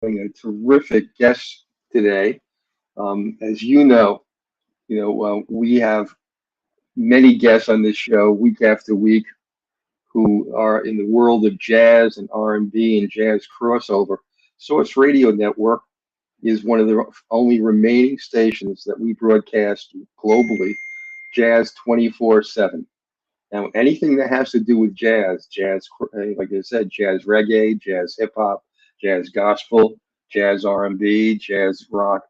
a terrific guest today. As we have many guests on this show week after week who are in the world of jazz and R&B and jazz crossover. Source Radio Network is one of the only remaining stations that we broadcast globally, jazz 24/7. Now, anything that has to do with jazz, like I said, jazz reggae, jazz hip hop, jazz gospel, jazz R&B, jazz rock,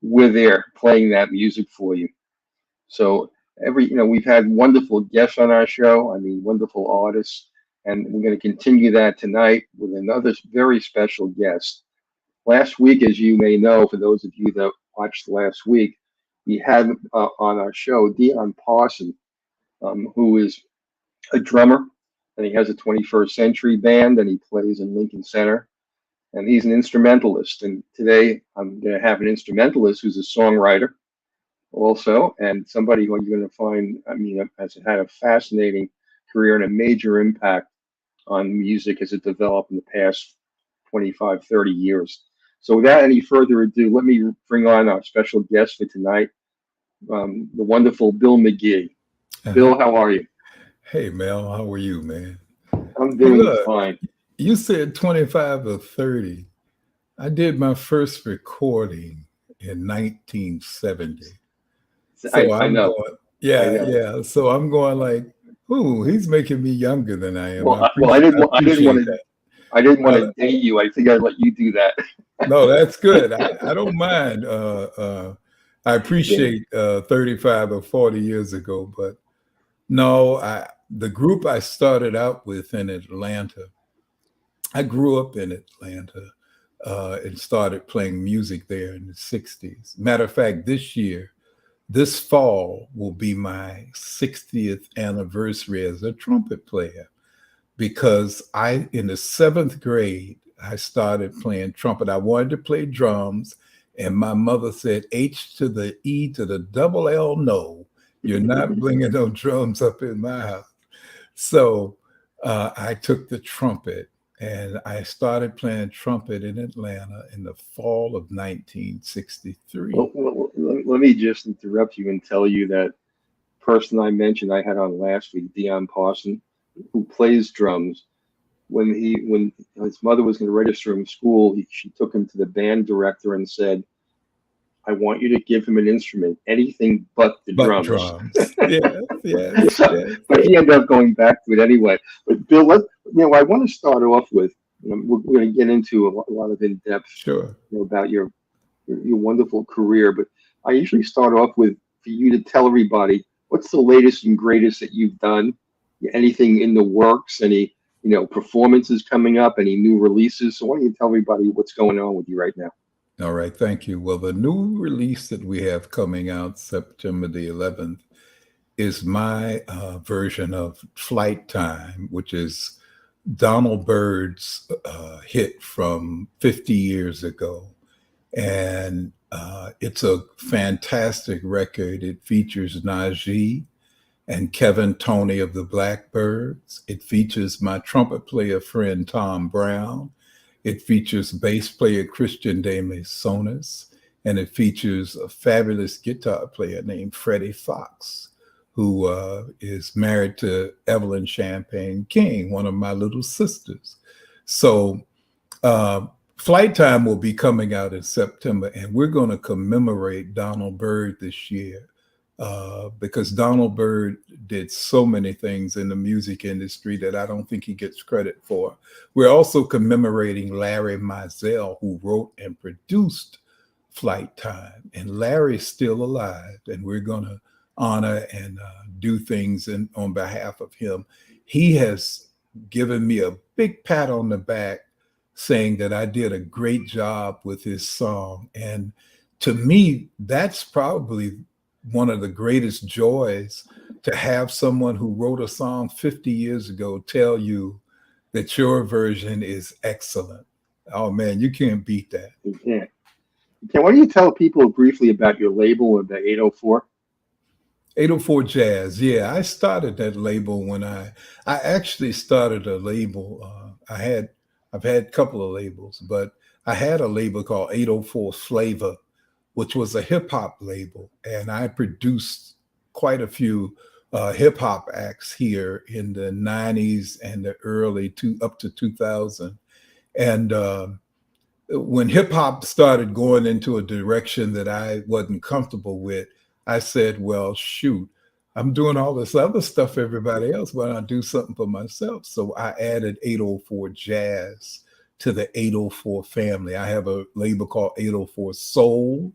we're there playing that music for you. So we've had wonderful guests on our show. I mean, wonderful artists, and we're going to continue that tonight with another very special guest. Last week, as you may know, for those of you that watched last week, we had on our show Dion Parson, who is a drummer, and he has a 21st Century band, and he plays in Lincoln Center, and he's an instrumentalist. And today I'm going to have an instrumentalist who's a songwriter also, and somebody who you're going to find, has had a fascinating career and a major impact on music as it developed in the past 25, 30 years. So without any further ado, let me bring on our special guest for tonight, the wonderful Bill Mcgee. Bill, how are you? Hey, Mel, how are you, man? I'm doing fine. You said 25 or 30. I did my first recording in 1970. So I know. Yeah. So I'm going like, ooh, he's making me younger than I am. Well, I didn't want to date you. I think I'd let you do that. No, that's good. I don't mind. I appreciate 35 or 40 years ago, but no, the group I started out with in Atlanta, I grew up in Atlanta and started playing music there in the 60s. Matter of fact, this fall will be my 60th anniversary as a trumpet player, because in the 7th grade, I started playing trumpet. I wanted to play drums, and my mother said, H to the E to the double L, no, you're not bringing no drums up in my house. So I took the trumpet, and I started playing trumpet in Atlanta in the fall of 1963. Well, let me just interrupt you and tell you that person I mentioned I had on last week, Dion Parson, who plays drums. When his mother was going to register him in school, she took him to the band director and said, I want you to give him an instrument, anything but the drums. Yeah. But he ended up going back to it anyway. But Bill, I want to start off with, we're going to get into a lot of in-depth about your wonderful career. But I usually start off with, for you to tell everybody, what's the latest and greatest that you've done? Anything in the works? Any performances coming up? Any new releases? So why don't you tell everybody what's going on with you right now? All right, thank you. Well, the new release that we have coming out September the 11th is my version of Flight Time, which is Donald Byrd's hit from 50 years ago. And it's a fantastic record. It features Najee and Toney of The Blackbyrds. It features my trumpet player friend, Browne. It features bass player Christian de Mesones, and it features a fabulous guitar player named Freddie Fox, who is married to Evelyn Champagne King, one of my little sisters. So Flight Time will be coming out in September, and we're going to commemorate Donald Byrd this year. Because Donald Byrd did so many things in the music industry that I don't think he gets credit for. We're also commemorating Larry Mizell, who wrote and produced Flight Time. And Larry's still alive, and we're going to honor and do things on behalf of him. He has given me a big pat on the back, saying that I did a great job with his song. And to me, that's probably one of the greatest joys, to have someone who wrote a song 50 years ago tell you that your version is excellent. Oh man, you can't beat that. You can't. Why don't you tell people briefly about your label of the 804? 804 Jazz. Yeah, I started that label when I actually started a label. I had I've had a couple of labels, but I had a label called 804 Flavor, which was a hip hop label. And I produced quite a few hip hop acts here in the 90s and the early up to 2000. And when hip hop started going into a direction that I wasn't comfortable with, I said, well, shoot, I'm doing all this other stuff for everybody else. Why not do something for myself? So I added 804 Jazz to the 804 family. I have a label called 804 Soul,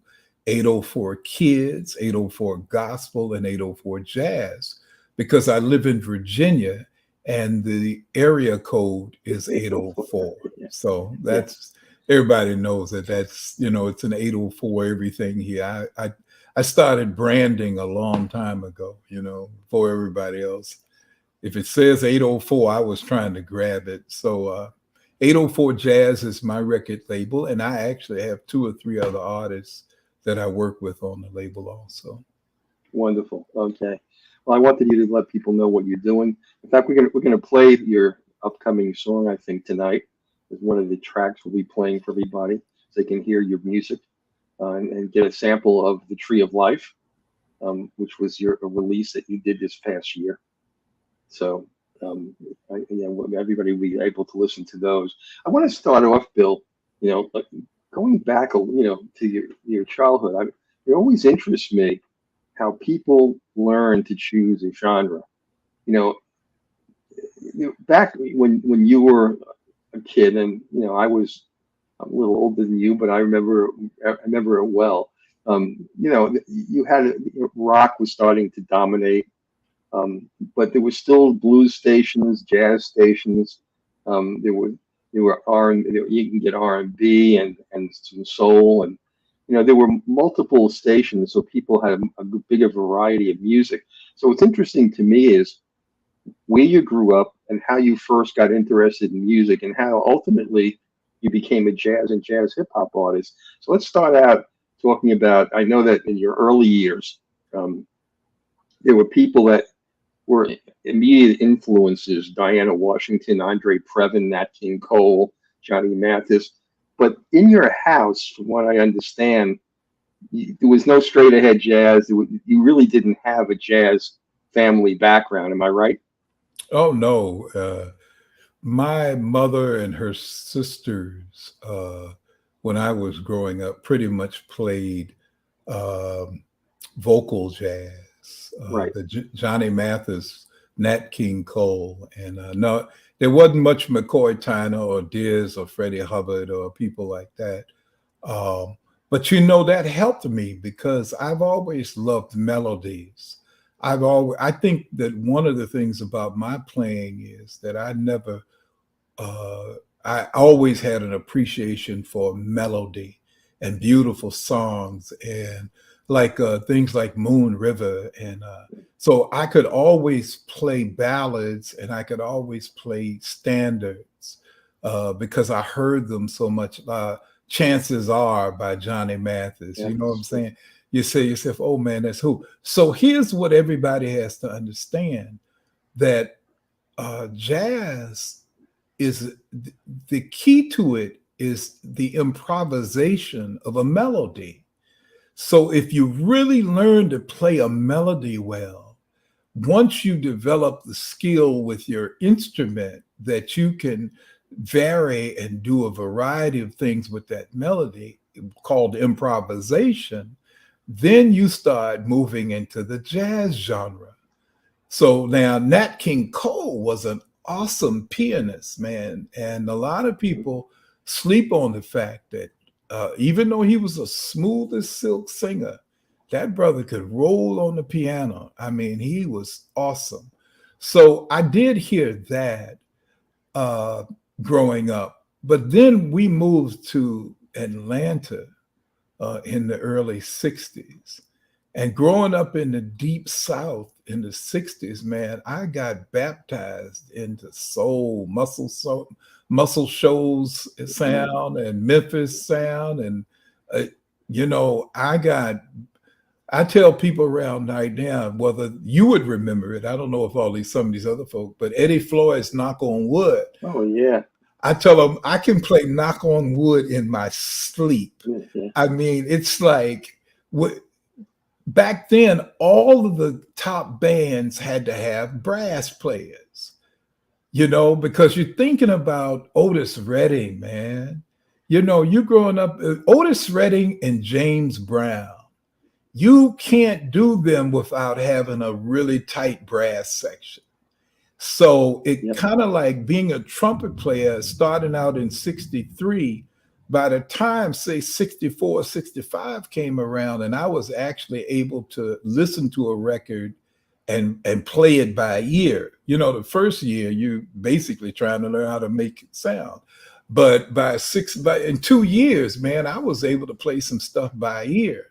804 Kids, 804 Gospel, and 804 Jazz, because I live in Virginia and the area code is 804. So that's, everybody knows that that's, it's an 804 everything here. I started branding a long time ago, for everybody else. If it says 804, I was trying to grab it. So 804 Jazz is my record label, and I actually have 2 or 3 other artists that I work with on the label also. Wonderful. Okay. Well, I wanted you to let people know what you're doing. In fact, we're gonna play your upcoming song, I think, tonight. Is one of the tracks we'll be playing for everybody, so they can hear your music and get a sample of The Tree of Life, which was a release that you did this past year. So everybody will be able to listen to those. I want to start off, Bill, going back, to your childhood. It always interests me how people learn to choose a genre. Back when you were a kid, and I was a little older than you, but I remember it well. You had rock was starting to dominate, but there were still blues stations, jazz stations. There were you can get R&B and some soul, and there were multiple stations, so people had a bigger variety of music. So what's interesting to me is where you grew up and how you first got interested in music and how ultimately you became a jazz and jazz hip hop artist. So let's start out talking about, I know that in your early years, there were people that were immediate influences: Diana Washington, Andre Previn, Nat King Cole, Johnny Mathis. But in your house, from what I understand, there was no straight ahead jazz. You really didn't have a jazz family background. Am I right? Oh, no. My mother and her sisters, when I was growing up, pretty much played vocal jazz. Right. Johnny Mathis, Nat King Cole, and no, there wasn't much McCoy Tyner or Diz or Freddie Hubbard or people like that. But that helped me because I've always loved melodies. I think that one of the things about my playing is that I always had an appreciation for melody and beautiful songs, and like things like Moon River. And so I could always play ballads and I could always play standards because I heard them so much. Chances Are by Johnny Mathis. Yes. You know what I'm saying? You say to yourself, oh man, that's who. So here's what everybody has to understand, that jazz is the key to it is the improvisation of a melody. So if you really learn to play a melody well, once you develop the skill with your instrument that you can vary and do a variety of things with that melody called improvisation, then you start moving into the jazz genre. So now Nat King Cole was an awesome pianist, man. And a lot of people sleep on the fact that even though he was a smooth as silk singer, that brother could roll on the piano. I mean, he was awesome. So I did hear that growing up. But then we moved to Atlanta in the early 60s. And growing up in the deep South in the 60s, man, I got baptized into soul, muscle shoals sound and Memphis sound. And, I tell people around right now, whether you would remember it, I don't know if some of these other folk, but Eddie Floyd's Knock on Wood. Oh, yeah. I tell them I can play knock on wood in my sleep. Mhm. I mean, it's like back then, all of the top bands had to have brass players, because you're thinking about Otis Redding, man. You growing up, Otis Redding and James Browne. You can't do them without having a really tight brass section. So it kind of like being a trumpet player starting out in 63, by the time, say, 64, 65 came around, and I was actually able to listen to a record and play it by ear. The first year, you basically trying to learn how to make it sound. But in 2 years, man, I was able to play some stuff by ear.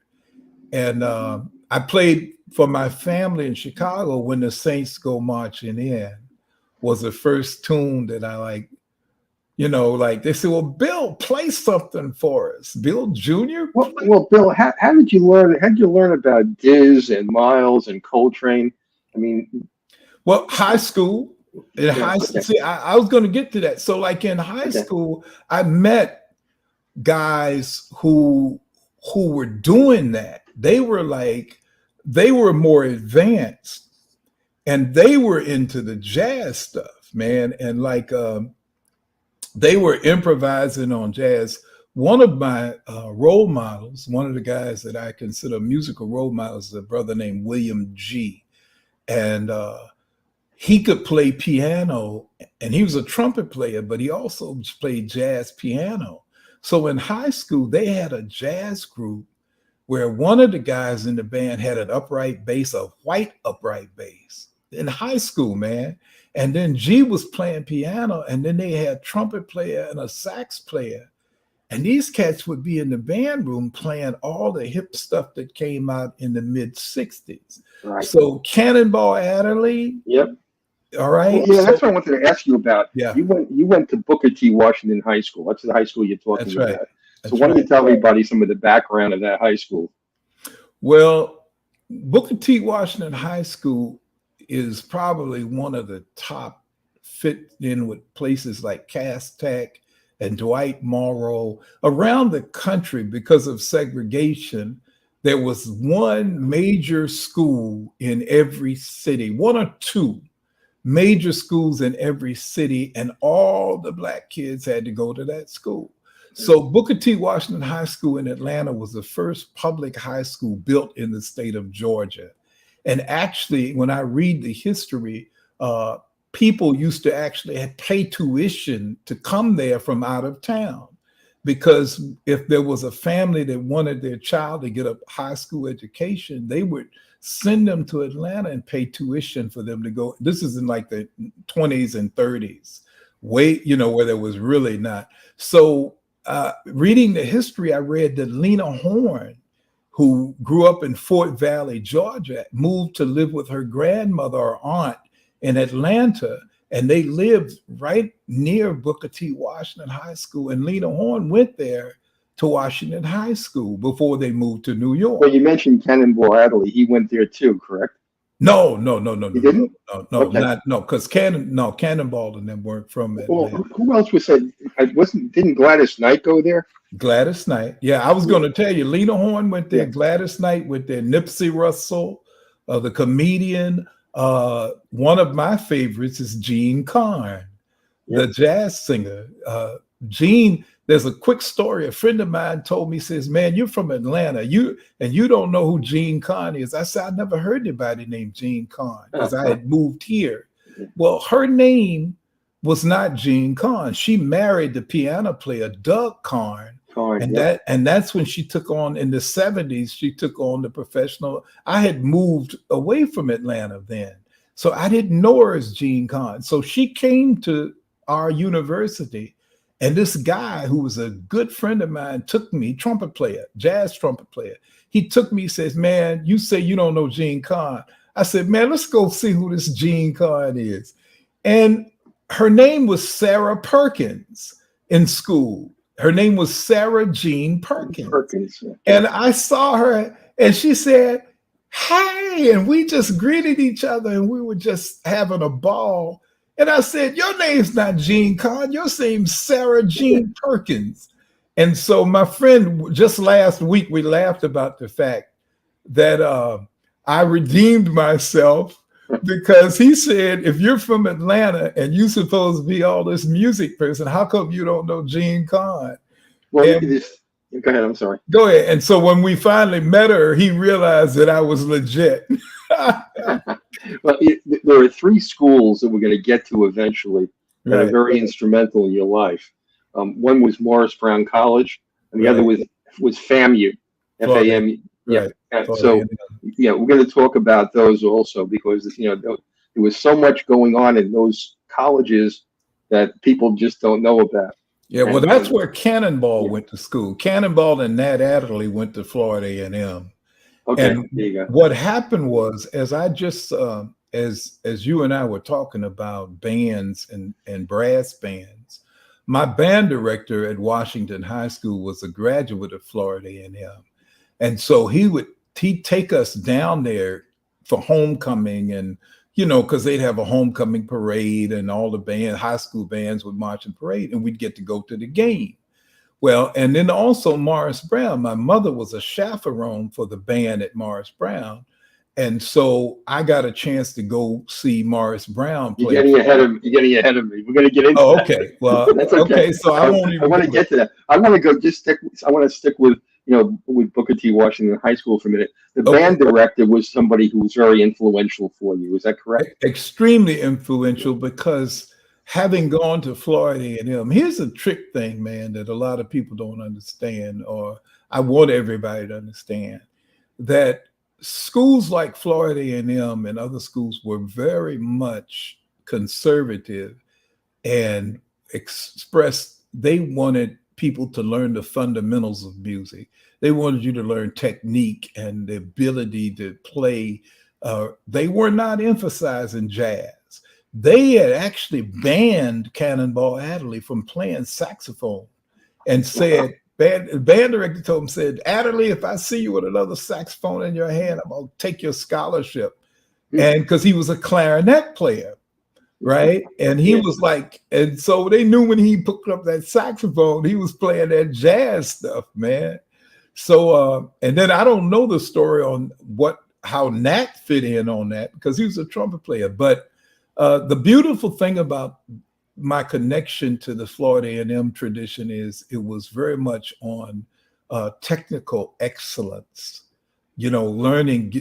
And I played for my family in Chicago When the Saints Go Marching In was the first tune that I like, like they said, well, Bill, play something for us. Bill Jr. Well, Bill, how did you learn? How did you learn about Diz and Miles and Coltrane? I mean, well, high school. See, I was going to get to that. So, like in high school, I met guys who were doing that. They were more advanced, and they were into the jazz stuff, man. And they were improvising on jazz. One of my role models, one of the guys that I consider musical role models, is a brother named Mcgee. And he could play piano, and he was a trumpet player, but he also played jazz piano. So in high school, they had a jazz group where one of the guys in the band had an upright bass, a white upright bass in high school, man. And then G was playing piano, and then they had a trumpet player and a sax player. And these cats would be in the band room playing all the hip stuff that came out in the mid 60s. Right. So Cannonball Adderley. Yep. All right. Well, yeah, that's what I wanted to ask you about. Yeah. You went to Booker T. Washington High School. That's the high school you're talking That's about. right. So why don't you tell everybody some of the background of that high school? Well, Booker T. Washington High School is probably one of the top fit in with places like Cass Tech and Dwight Morrow around the country. Because of segregation, there was one major school in every city, one or two major schools in every city, and all the Black kids had to go to that school. So Booker T. Washington High School in Atlanta was the first public high school built in the state of Georgia. And actually, when I read the history, people used to actually pay tuition to come there from out of town, because if there was a family that wanted their child to get a high school education, they would send them to Atlanta and pay tuition for them to go. This is in like the 20s and 30s, where there was really not. So reading the history, I read that Lena Horne, who grew up in Fort Valley, Georgia, moved to live with her grandmother or aunt in Atlanta, and they lived right near Booker T. Washington High School. And Lena Horne went there to Washington High School before they moved to New York. Well, you mentioned Cannonball Adderley. He went there too, correct? No. He didn't? Okay. Because Cannonball and them weren't from Atlanta. Well, who else was that? Didn't Gladys Knight go there? Gladys Knight. Yeah, I was going to tell you, Lena Horne went there. Yeah. Gladys Knight went there. Nipsey Russell, the comedian. One of my favorites is Gene Carn, the jazz singer. Gene, there's a quick story. A friend of mine told me, says, man, you're from Atlanta. You don't know who Gene Carn is. I said, I never heard anybody named Gene Carn because I had moved here. Well, her name was not Gene Carn. She married the piano player, Doug Carn. And that's when she took on, in the 70s, she took on the professional. I had moved away from Atlanta then, so I didn't know her as Gene Carn. So she came to our university, and this guy who was a good friend of mine took me, trumpet player, jazz trumpet player. He took me, says, man, you say you don't know Gene Carn. I said, man, let's go see who this Gene Carn is. And her name was Sarah Perkins in school. Her name was Sarah Jean Perkins. And I saw her, and she said, hey, and we just greeted each other, and we were just having a ball. And I said, your name's not Jean Carr, your name's Sarah Jean Perkins. And so my friend, just last week, we laughed about the fact that I redeemed myself because he said, if you're from Atlanta and you're supposed to be all this music person, how come you don't know Jean Carr? Well, And, go ahead. I'm sorry. go ahead. And so when we finally met her, he realized that I was legit. Well, there are three schools that we're going to get to eventually that are Right. very instrumental in your life. One was Morris Brown College, and the other Right. was FAMU, Florida. FAMU. Yeah. Right. And Florida so, A&M. yeah, we're going to talk about those also because there was so much going on in those colleges that people just don't know about. Yeah, well, And that's where Cannonball yeah. went to school. Cannonball and Nat Adderley went to Florida A&M. Okay, And there you go. what happened was, as I just as you and I were talking about bands and brass bands, my band director at Washington High School was a graduate of Florida A&M, and so he'd take us down there for homecoming, and because they'd have a homecoming parade, and all the high school bands would march and parade, and we'd get to go to the game. Well, and then also Morris Brown. My mother was a chaperone for the band at Morris Brown. And so I got a chance to go see Morris Brown play. You're getting ahead of me. We're going to get into Oh, that. okay. Well, That's okay. okay. So I won't even. I want to get to that. I want to go. I want to stick with with Booker T. Washington High School for a minute. The band director was somebody who was very influential for you. Is that correct? Extremely influential, because having gone to Florida A&M, here's a trick thing, man, that a lot of people don't understand, or I want everybody to understand, that schools like Florida A&M and other schools were very much conservative and they wanted people to learn the fundamentals of music. They wanted you to learn technique and the ability to play. They were not emphasizing jazz. They had actually banned Cannonball Adderley from playing saxophone, and said, the band director told him, said, Adderley, if I see you with another saxophone in your hand, I'm going to take your scholarship. And because he was a clarinet player, right? And he was like, and so they knew when he picked up that saxophone, he was playing that jazz stuff, man. So, and then I don't know the story on how Nat fit in on that, because he was a trumpet player. But the beautiful thing about my connection to the Florida A&M tradition is it was very much on technical excellence, learning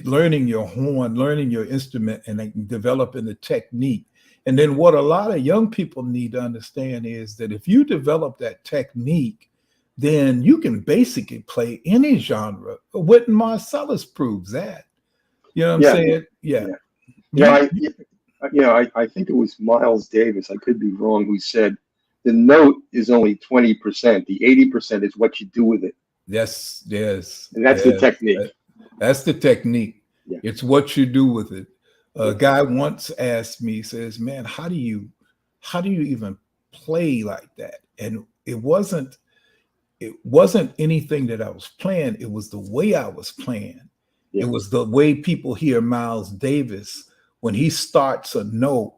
your horn, learning your instrument, and developing the technique. And then what a lot of young people need to understand is that if you develop that technique, then you can basically play any genre. Wynton Marsalis proves that. You know what I'm saying? Yeah. I think it was Miles Davis, I could be wrong, who said the note is only 20%. The 80% is what you do with it. Yes. And that's the technique. That's the technique. Yeah. It's what you do with it. A guy once asked me, says, man, how do you even play like that? And it wasn't anything that I was playing. It was the way I was playing. Yeah. It was the way people hear Miles Davis. When he starts a note,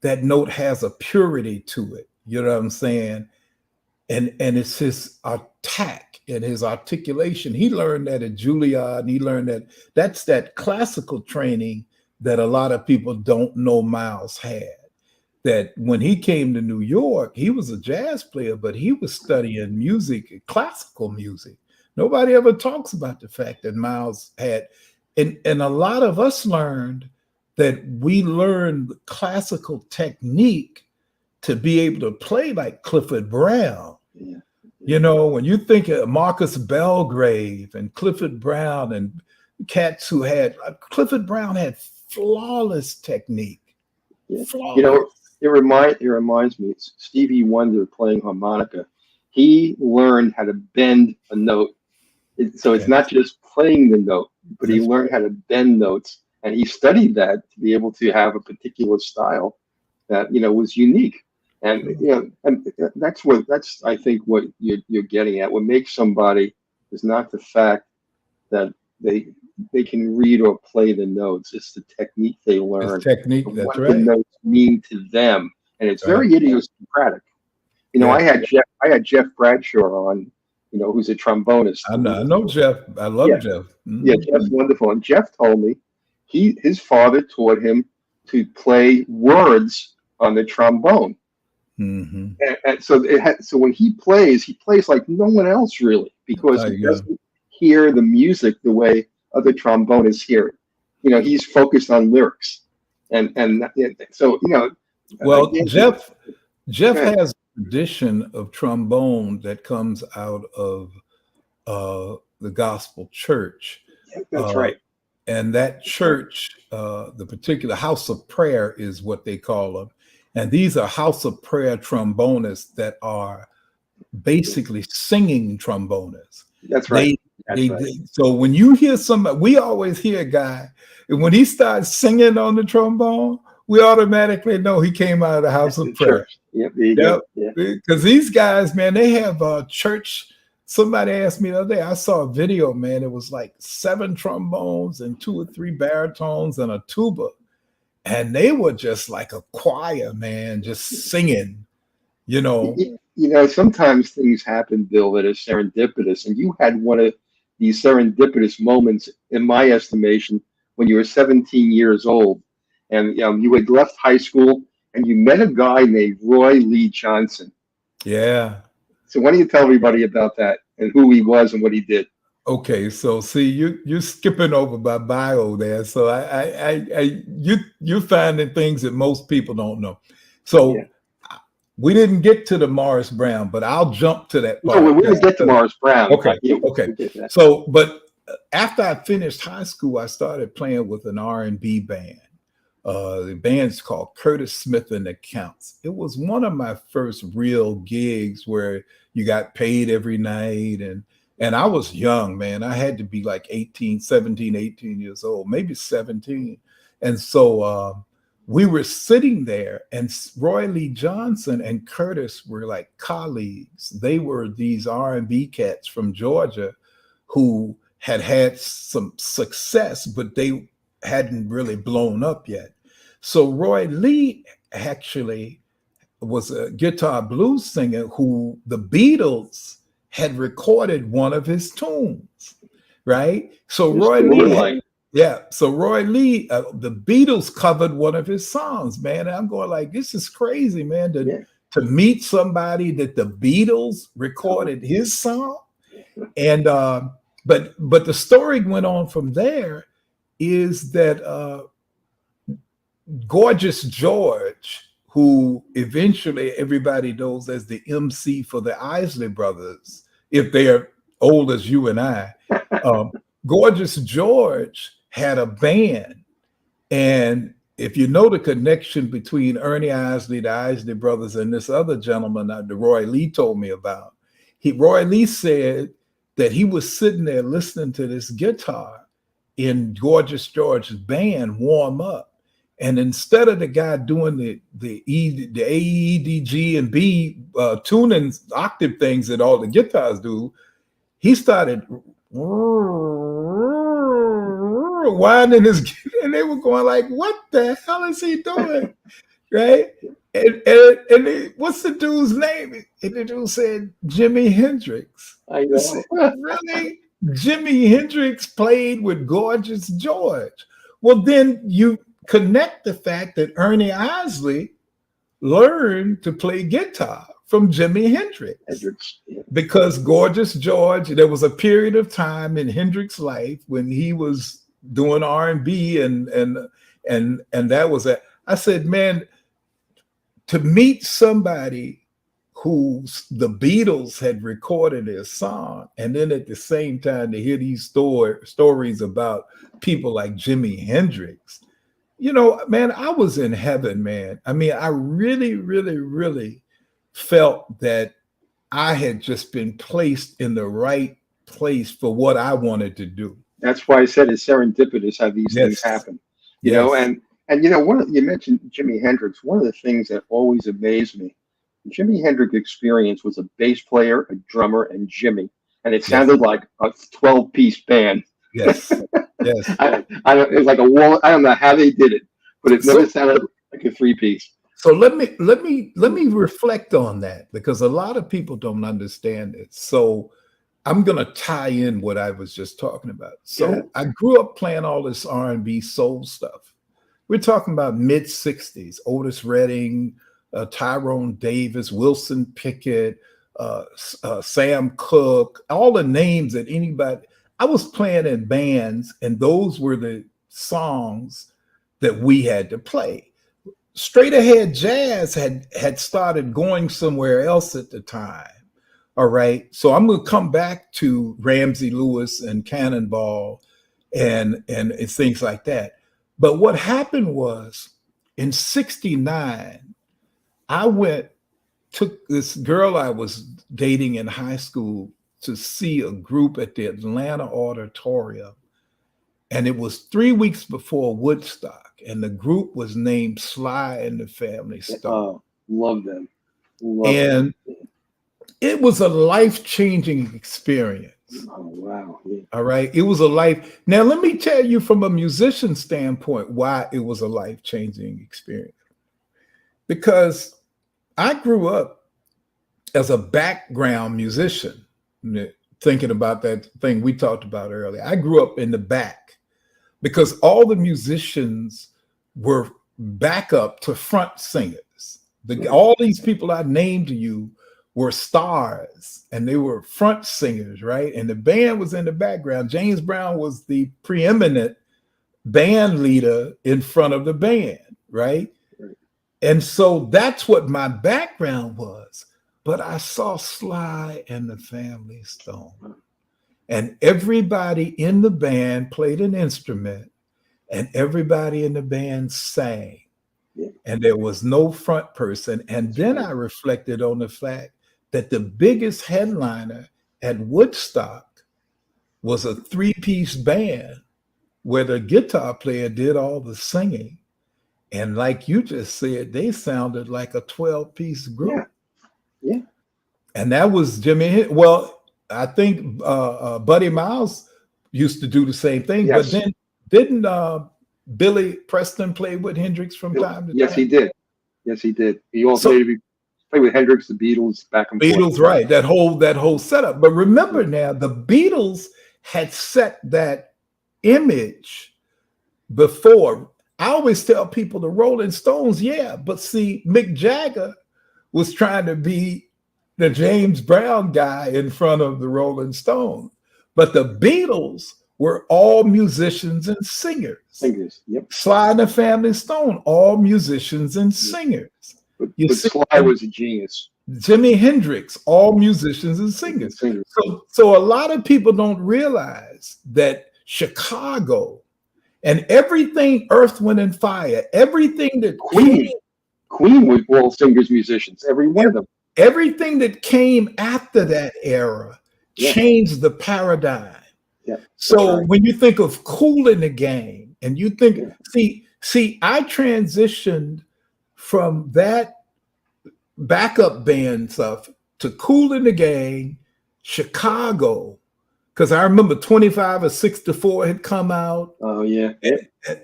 that note has a purity to it. You know what I'm saying? And it's his attack and his articulation. He learned that at Juilliard, and he learned that's that classical training that a lot of people don't know Miles had. That when he came to New York, he was a jazz player, but he was studying music, classical music. Nobody ever talks about the fact that Miles had, and a lot of us learned that we learned classical technique to be able to play like Clifford Browne. Yeah. When you think of Marcus Belgrave and Clifford Browne and cats who Clifford Browne had flawless technique. Yeah. Flawless. It reminds me, it's Stevie Wonder playing harmonica. He learned how to bend a note. So it's not just playing the note, but he learned how to bend notes. And he studied that to be able to have a particular style that, was unique. And, and that's I think what you're getting at. What makes somebody is not the fact that they can read or play the notes. It's the technique they It's learn, technique. and That's what the right. notes mean to them, and it's Right. very idiosyncratic. You know, Yeah. I had Jeff Bradshaw on, you know, who's a trombonist. I know Jeff. I love Yeah, Jeff. yeah, Mhm. Jeff's wonderful. And Jeff told me his father taught him to play words on the trombone. Mhm. And so so when he plays like no one else really, because he Yeah. doesn't hear the music the way other trombonists hear it. You know, he's focused on lyrics, and so you know, Well, again, Jeff yeah, has a tradition of trombone that comes out of the gospel church. that's Uh, right. and that church, the particular house of prayer is what they call them. And these are house of prayer trombonists that are basically singing trombonists. That's right. They, That's right. so when you hear somebody, we always hear a guy, and when he starts singing on the trombone, we automatically know he came out of the house of The prayer. church. Yep, there you Yep. go. Yeah. Because these guys, man, they have a church. Somebody asked me the other day, I saw a video, man. It was like 7 trombones and 2 or 3 baritones and a tuba. And they were just like a choir, man, just singing, you know. You know, sometimes things happen, Bill, that are serendipitous, and you had one of these serendipitous moments, in my estimation, when you were 17 years old, and you had left high school, and you met a guy named Roy Lee Johnson. Yeah. So why don't you tell everybody about that and who he was and what he did? Okay, so see, you're skipping over my bio there. So you're finding things that most people don't know. So Yeah. we didn't get to the Morris Brown, but I'll jump to that No, part. we're going to get to Morris Brown. Okay, Yeah, okay. we'll get to that. So, but after I finished high school, I started playing with an R&B band. The band's called Curtis Smith and the Counts. It was one of my first real gigs where you got paid every night, and I was young, man. I had to be like 17, 18 years old, maybe 17. And so we were sitting there, and Roy Lee Johnson and Curtis were like colleagues. They were these R&B cats from Georgia who had had some success, but they hadn't really blown up yet. So Roy Lee actually was a guitar blues singer who the Beatles had recorded one of his tunes, right? So Roy Lee, so Roy Lee, the Beatles covered one of his songs, man. And I'm going like, this is crazy, man, to meet somebody that the Beatles recorded his song. And but the story went on from there is that Gorgeous George, who eventually everybody knows as the MC for the Isley Brothers, if they're old as you and I, Gorgeous George had a band. And if you know the connection between Ernie Isley, the Isley Brothers, and this other gentleman that Roy Lee told me about, Roy Lee said that he was sitting there listening to this guitar in Gorgeous George's band warm up. And instead of the guy doing the A, E, D, G, and B tuning octave things that all the guitars do, he started winding his, and they were going like, "What the hell is he doing?" Right? And what's the dude's name? And the dude said Jimi Hendrix. I know. Said, really? Jimi Hendrix played with Gorgeous George. Well, then you connect the fact that Ernie Isley learned to play guitar from Jimi Hendrix. Because Gorgeous George, there was a period of time in Hendrix's life when he was doing R&B and that was it. I said, man, to meet somebody who the Beatles had recorded their song, and then at the same time to hear these stories about people like Jimi Hendrix, you know, man, I was in heaven, man. I mean, I really, really, really felt that I had just been placed in the right place for what I wanted to do. That's why I said it's serendipitous how these things happen. You know, and you know, you mentioned Jimi Hendrix. One of the things that always amazed me, Jimi Hendrix experience was a bass player, a drummer, and Jimmy, and it sounded like a 12-piece band. Yes. Yes. It's like a wall. I don't know how they did it, but it never So, sounded like a three-piece. so let me reflect on that, because a lot of people don't understand it. So I'm gonna tie in what I was just talking about. So Yeah. I grew up playing all this R&B soul stuff. We're talking about mid 60s, Otis Redding, Tyrone Davis, Wilson Pickett, Sam Cooke, all the names that anybody, I was playing in bands, and those were the songs that we had to play. Straight ahead jazz had started going somewhere else at the time. All right. So I'm going to come back to Ramsey Lewis and Cannonball and things like that. But what happened was in 69, I took this girl I was dating in high school to see a group at the Atlanta Auditorium. And it was 3 weeks before Woodstock. And the group was named Sly and the Family Stone. Oh, love them. And it was a life-changing experience. Oh, wow. Yeah. All right. It was a life. Now, let me tell you from a musician standpoint why it was a life-changing experience. Because I grew up as a background musician, thinking about that thing we talked about earlier. I grew up in the back because all the musicians were backup to front singers. All these people I named to you were stars, and they were front singers, right? And the band was in the background. James Browne was the preeminent band leader in front of the band, right? And so that's what my background was. But I saw Sly and the Family Stone, and everybody in the band played an instrument, and everybody in the band sang. Yeah. And there was no front person. And then I reflected on the fact that the biggest headliner at Woodstock was a three-piece band where the guitar player did all the singing. And like you just said, they sounded like a 12-piece group. Yeah. And that was Jimmy. Well, I think Buddy Miles used to do the same thing. Yes. But then didn't Billy Preston play with Hendrix from time to time? Yes, he did. Yes, he did. He also played with Hendrix, the Beatles, back and forth. Beatles, right? That whole setup. But remember now, the Beatles had set that image before. I always tell people the Rolling Stones, yeah, but see, Mick Jagger was trying to be the James Brown guy in front of the Rolling Stones. But the Beatles were all musicians and singers. Yep. Sly and the Family Stone, all musicians and singers. But Sly was a genius. Jimi Hendrix, all musicians and singers. So a lot of people don't realize that Chicago and everything Earth, Wind, and Fire, everything that Queen was all singers, musicians, every one of them. Everything that came after that era changed the paradigm. Yeah. So when you think of Kool and the Gang, and you think, see, I transitioned from that backup band stuff to Kool and the Gang, Chicago, because I remember 25 or 6 to 4 had come out. Oh yeah.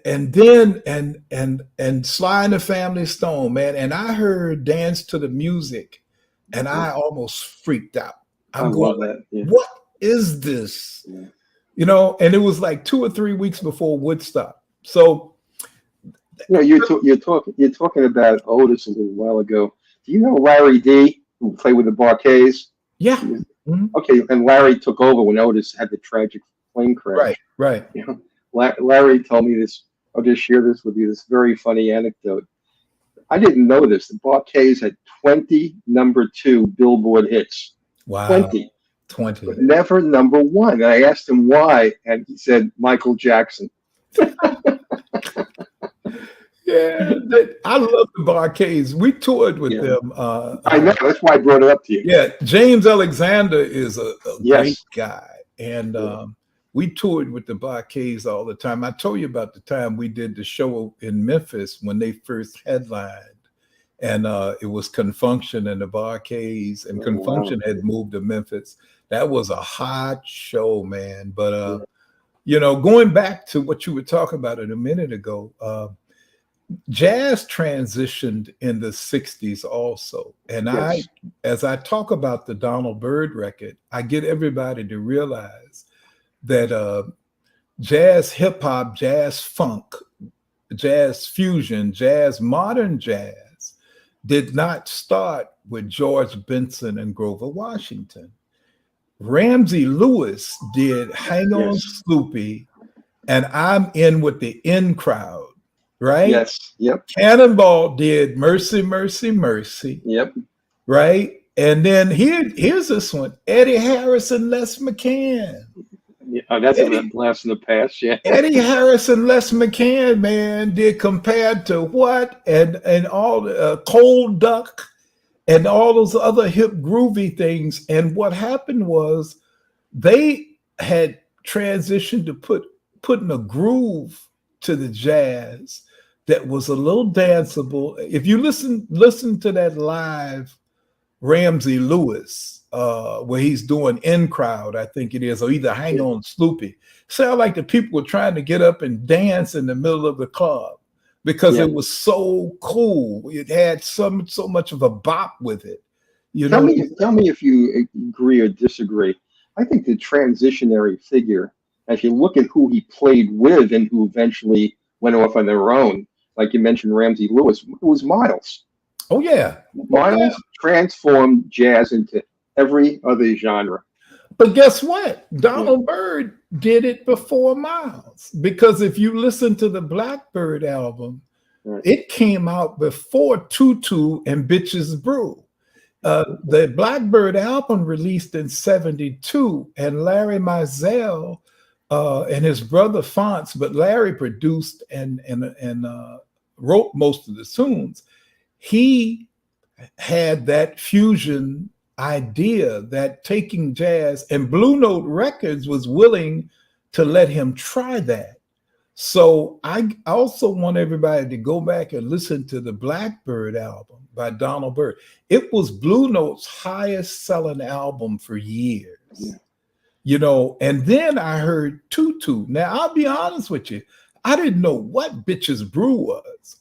And then and Sly and the Family Stone, man. And I heard Dance to the Music, and I almost freaked out. I'm going, what is this? Yeah. You know, and it was like 2 or 3 weeks before Woodstock. So, you're talking about Otis a little while ago. Do you know Larry D, who played with the Bar-Kays? Yeah. Mm-hmm. Okay, and Larry took over when Otis had the tragic plane crash. Right. You know, Larry told me this. I'll just share this with you. This very funny anecdote. I didn't know this. The Bar-Kays had 20 #2 Billboard hits. Wow. 20. But never #1. And I asked him why, and he said Michael Jackson. Yeah, I love the Bar-Kays. We toured with them. I know. That's why I brought it up to you. Yeah, James Alexander is a great guy. And we toured with the Bar-Kays all the time. I told you about the time we did the show in Memphis when they first headlined. And it was Confunction and the Bar-Kays. And Confunction had moved to Memphis. That was a hot show, man. But Going back to what you were talking about a minute ago, jazz transitioned in the 60s also. And Yes. as I talk about the Donald Byrd record, I get everybody to realize that jazz hip hop, jazz funk, jazz fusion, jazz modern jazz did not start with George Benson and Grover Washington. Ramsey Lewis did Hang On Yes. Sloopy and I'm In with the In Crowd, right? Yes. Yep. Cannonball did Mercy, Mercy, Mercy, Yep. right? And then here's this one, Eddie Harris and Les McCann. Yeah, oh, that's a blast in the past. Yeah. Eddie Harris and Les McCann, man, did Compared to What and all Cold Duck and all those other hip groovy things. And what happened was they had transitioned to putting a groove to the jazz that was a little danceable. If you listen to that live Ramsey Lewis, where he's doing In Crowd, I think it is, or either Hang On Sloopy, sound like the people were trying to get up and dance in the middle of the club because it was so cool. It had so much of a bop with it. Tell me if you agree or disagree. I think the transitionary figure, as you look at who he played with and who eventually went off on their own, like you mentioned, Ramsey Lewis, it was Miles. Oh yeah, Miles transformed jazz into every other genre. But guess what? Donald Byrd did it before Miles, because if you listen to the Blackbyrd album, it came out before Tutu and Bitches Brew. The Blackbyrd album released in '72, and Larry Mizell and his brother Fonts, but Larry produced and wrote most of the tunes. He had that fusion idea, that taking jazz, and Blue Note Records was willing to let him try that. So I also want everybody to go back and listen to the Blackbyrd album by Donald Byrd. It was Blue Note's highest selling album for years. And then I heard Tutu. Now I'll be honest with you, I didn't know what Bitches Brew was.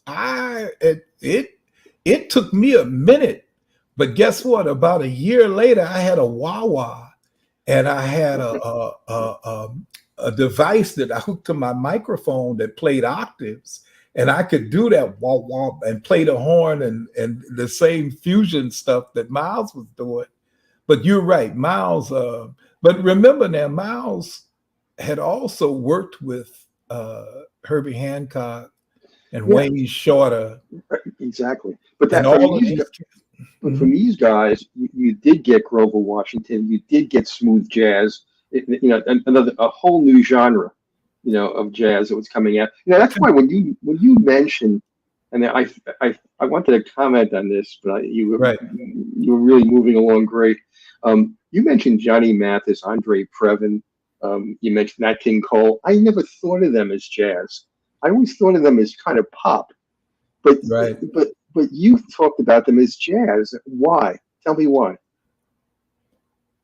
It took me a minute, but guess what? About a year later, I had a wah-wah, and I had a device that I hooked to my microphone that played octaves, and I could do that wah-wah and play the horn and the same fusion stuff that Miles was doing. But you're right, Miles. But remember now, Miles had also worked with Herbie Hancock and Wayne Shorter. Exactly. But from these guys, you did get Grover Washington, you did get smooth jazz, a whole new genre, of jazz that was coming out. That's why when you mentioned, and I wanted to comment on this, but you were really moving along great. You mentioned Johnny Mathis, Andre Previn. You mentioned Nat King Cole. I never thought of them as jazz. I always thought of them as kind of pop. But you talked about them as jazz. Why? Tell me why.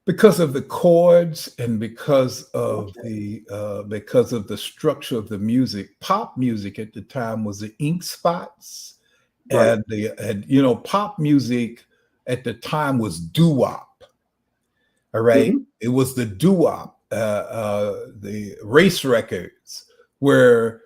Because of the chords and because of the structure of the music. Pop music at the time was the Ink Spots, and pop music at the time was doo-wop. All right, it was the doo-wop, the race records where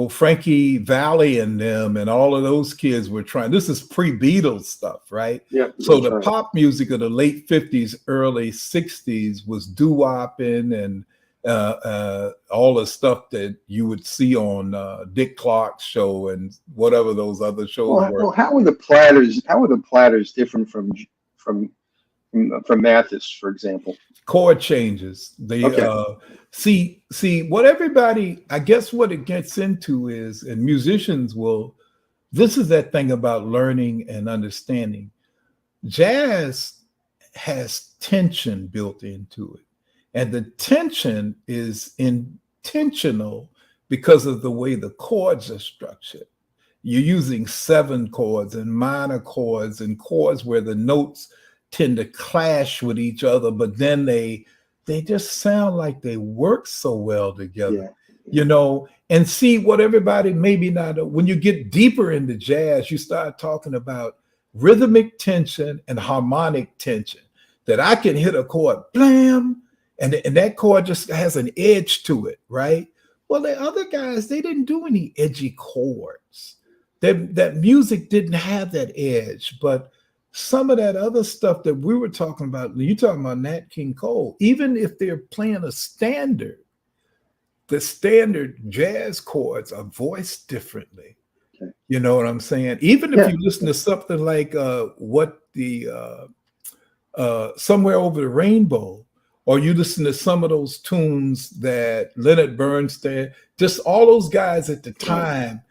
Frankie Valli and them and all of those kids were trying. This is pre-Beatles stuff, right? Yeah. So the pop music of the late 50s, early 60s was doo-wopping and all the stuff that you would see on Dick Clark's show and whatever those other shows were. Well, how are the Platters different from Mathis, for example? Chord changes. See what everybody, I guess what it gets into is, and musicians this is that thing about learning and understanding. Jazz has tension built into it. And the tension is intentional because of the way the chords are structured. You're using 7 chords and minor chords and chords where the notes tend to clash with each other, but then they they just sound like they work so well together, Yeah. and see what everybody maybe not. When you get deeper into jazz, you start talking about rhythmic tension and harmonic tension, that I can hit a chord, blam, and that chord just has an edge to it, right? Well, the other guys, they didn't do any edgy chords. That music didn't have that edge, but some of that other stuff that we were talking about, you talking about Nat King Cole, even if they're playing a standard, the standard jazz chords are voiced differently. Okay. You know what I'm saying? Even if you listen to something like what the Somewhere Over the Rainbow, or you listen to some of those tunes that Leonard Bernstein, just all those guys at the time,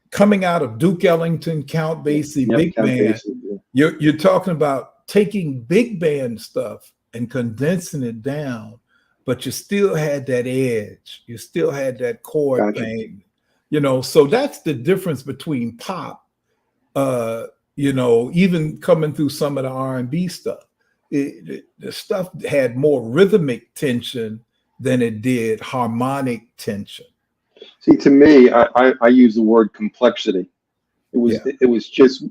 coming out of Duke Ellington, Count Basie, big Count band. Basie, You're talking about taking big band stuff and condensing it down, but you still had that edge. You still had that chord thing, so that's the difference between pop, even coming through some of the R&B stuff. The stuff had more rhythmic tension than it did harmonic tension. See, to me, I use the word complexity. It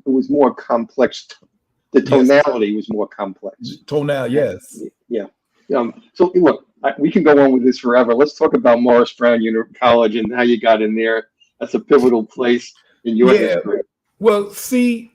was more complex. The tonality was more complex. Tonality, yes. Yeah. So look, we can go on with this forever. Let's talk about Morris Browne College and how you got in there. That's a pivotal place in your history. Well, see,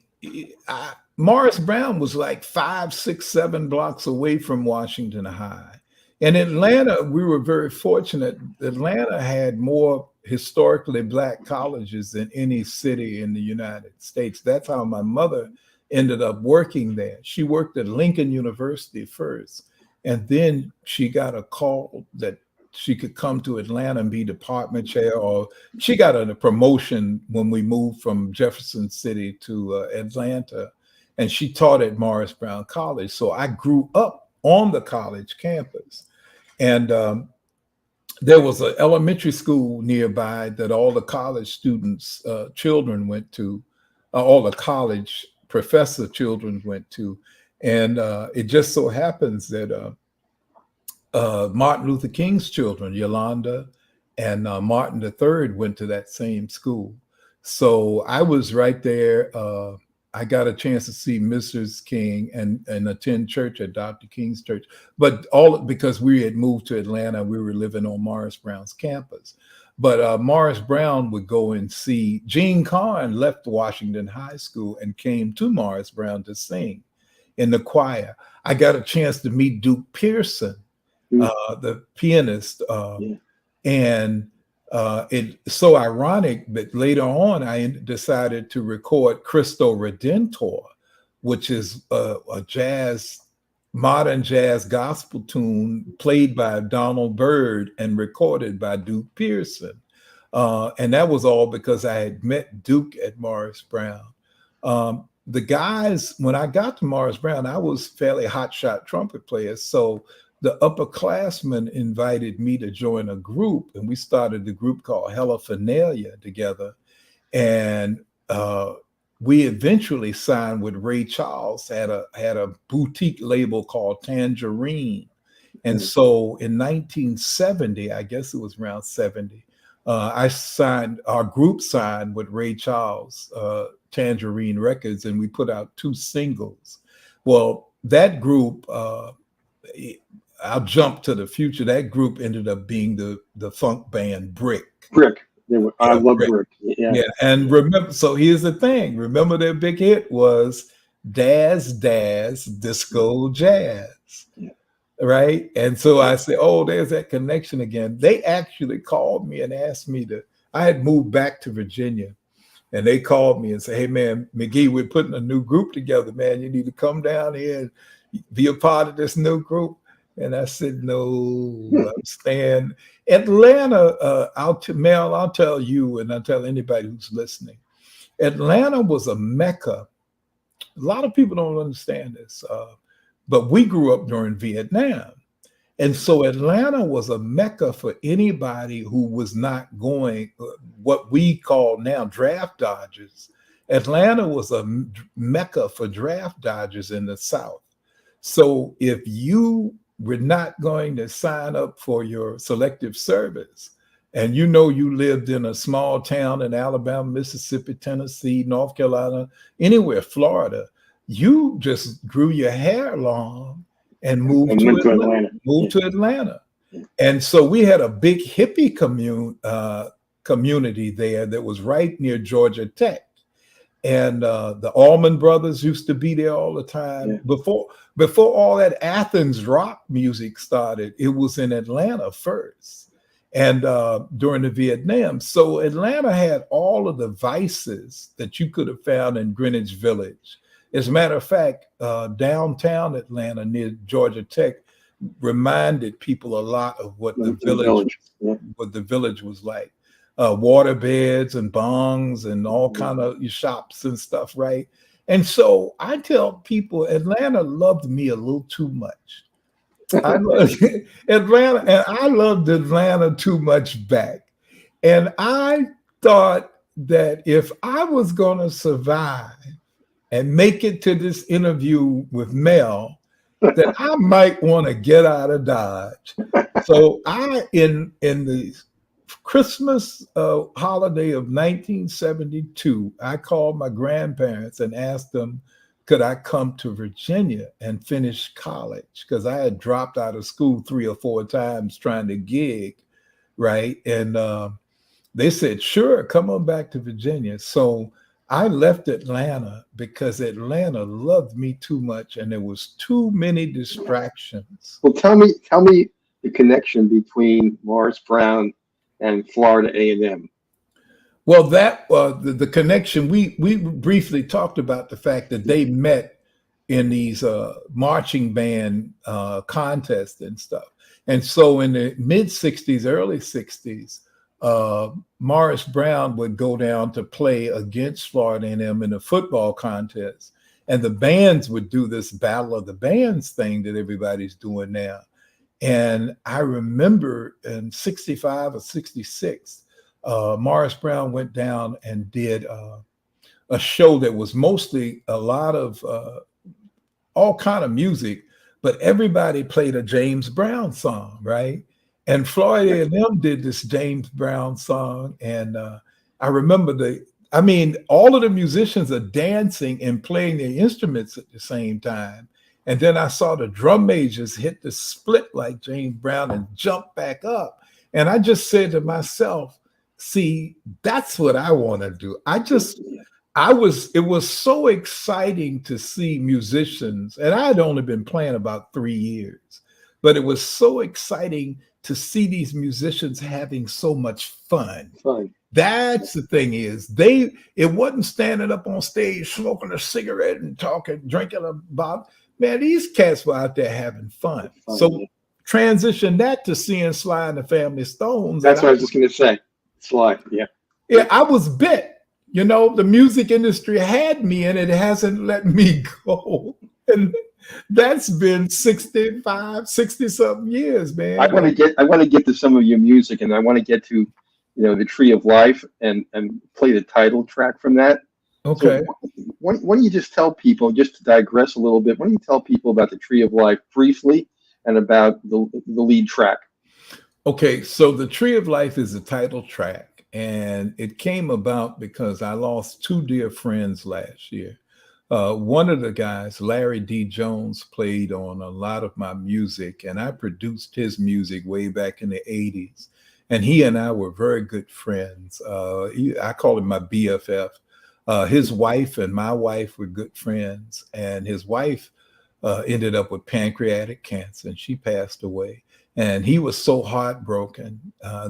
Morris Browne was like 5, 6, 7 blocks away from Washington High. In Atlanta, we were very fortunate. Atlanta had more historically Black colleges than any city in the United States. That's how my mother ended up working there. She worked at Lincoln University first, and then she got a call that she could come to Atlanta and be department chair, or she got a promotion when we moved from Jefferson City to Atlanta, and she taught at Morris Browne College. So I grew up on the college campus. And there was an elementary school nearby that all the college students' children went to, all the college professor children went to. And it just so happens that Martin Luther King's children, Yolanda and Martin III, went to that same school. So I was right there. I got a chance to see Mrs. King and attend church at Dr. King's church, but all because we had moved to Atlanta, we were living on Morris Browne's campus. But Morris Browne would go and see, Gene Carn left Washington High School and came to Morris Browne to sing in the choir. I got a chance to meet Duke Pearson, the pianist, and it's so ironic that later on I decided to record Cristo Redentor, which is a modern jazz gospel tune played by Donald Byrd and recorded by Duke Pearson. And that was all because I had met Duke at Morris Browne. The guys, when I got to Morris Browne, I was fairly hotshot trumpet player. So the upperclassmen invited me to join a group, and we started the group called Heliphernalia together. And we eventually signed with Ray Charles, had a boutique label called Tangerine. And so in 1970, I guess it was around 70, our group signed with Ray Charles, Tangerine Records, and we put out 2 singles. Well, that group, I'll jump to the future. That group ended up being the funk band Brick. I love Brick. Yeah. And remember, so here's the thing. Remember their big hit was Daz Daz Disco Jazz. Yeah. Right? And so I said, oh, there's that connection again. They actually called me and asked me I had moved back to Virginia. And they called me and said, hey, man, Mcgee, we're putting a new group together, man. You need to come down here and be a part of this new group. And I said, no, I'm staying. Atlanta, I'll tell you, and I'll tell anybody who's listening, Atlanta was a mecca. A lot of people don't understand this, but we grew up during Vietnam. And so Atlanta was a mecca for anybody who was not going, what we call now draft dodgers. Atlanta was a mecca for draft dodgers in the South. So if you we're not going to sign up for your selective service. And you know, you lived in a small town in Alabama, Mississippi, Tennessee, North Carolina, anywhere, Florida. You just grew your hair long and moved And to went to Atlanta. Atlanta. Moved to Atlanta. And so we had a big hippie community there that was right near Georgia Tech. And the Allman Brothers used to be there all the time. Before all that Athens rock music started, it was in Atlanta first, and during the Vietnam. So Atlanta had all of the vices that you could have found in Greenwich Village. As a matter of fact, downtown Atlanta near Georgia Tech reminded people a lot of what the village was like. Water beds and bongs and all kind of shops and stuff, right? And so I tell people Atlanta loved me a little too much. I loved Atlanta, and I loved Atlanta too much back. And I thought that if I was going to survive and make it to this interview with Mel, that I might want to get out of Dodge. So I, in the Christmas holiday of 1972, I called my grandparents and asked them, could I come to Virginia and finish college? Because I had dropped out of school 3 or 4 times trying to gig, right? And they said, sure, come on back to Virginia. So I left Atlanta because Atlanta loved me too much and there was too many distractions. Well, tell me the connection between Morris Browne and Florida A&M. Well, that the connection, we briefly talked about the fact that they met in these marching band contests and stuff. And so in the mid 60s, early 60s, Morris Browne would go down to play against Florida A&M in a football contest. And the bands would do this battle of the bands thing that everybody's doing now. And I remember in 65 or 66, Morris Browne went down and did a show that was mostly a lot of all kind of music, but everybody played a James Brown song, right? And Florida A&M did this James Brown song. And I remember all of the musicians are dancing and playing their instruments at the same time. And then I saw the drum majors hit the split like James Brown and jump back up. And I just said to myself, see, that's what I want to do. It was so exciting to see musicians, and I had only been playing about 3 years, but it was so exciting to see these musicians having so much fun. That's the thing is, it wasn't standing up on stage smoking a cigarette and talking, drinking about. Man, these cats were out there having fun. So transition that to seeing Sly and the Family Stones. That's what I was just going to say. Sly, yeah. Yeah, I was bit. You know, the music industry had me and it hasn't let me go. And that's been 60-something years, man. I want to get to some of your music, and I want to get to, the Tree of Life and play the title track from that. Okay. So why don't you just tell people, just to digress a little bit, why don't you tell people about the Tree of Life briefly and about the lead track? Okay, so the Tree of Life is the title track, and it came about because I lost 2 dear friends last year. One of the guys, Larry D. Jones, played on a lot of my music, and I produced his music way back in the 80s. And he and I were very good friends. I call him my BFF. His wife and my wife were good friends, and his wife ended up with pancreatic cancer, and she passed away. And he was so heartbroken.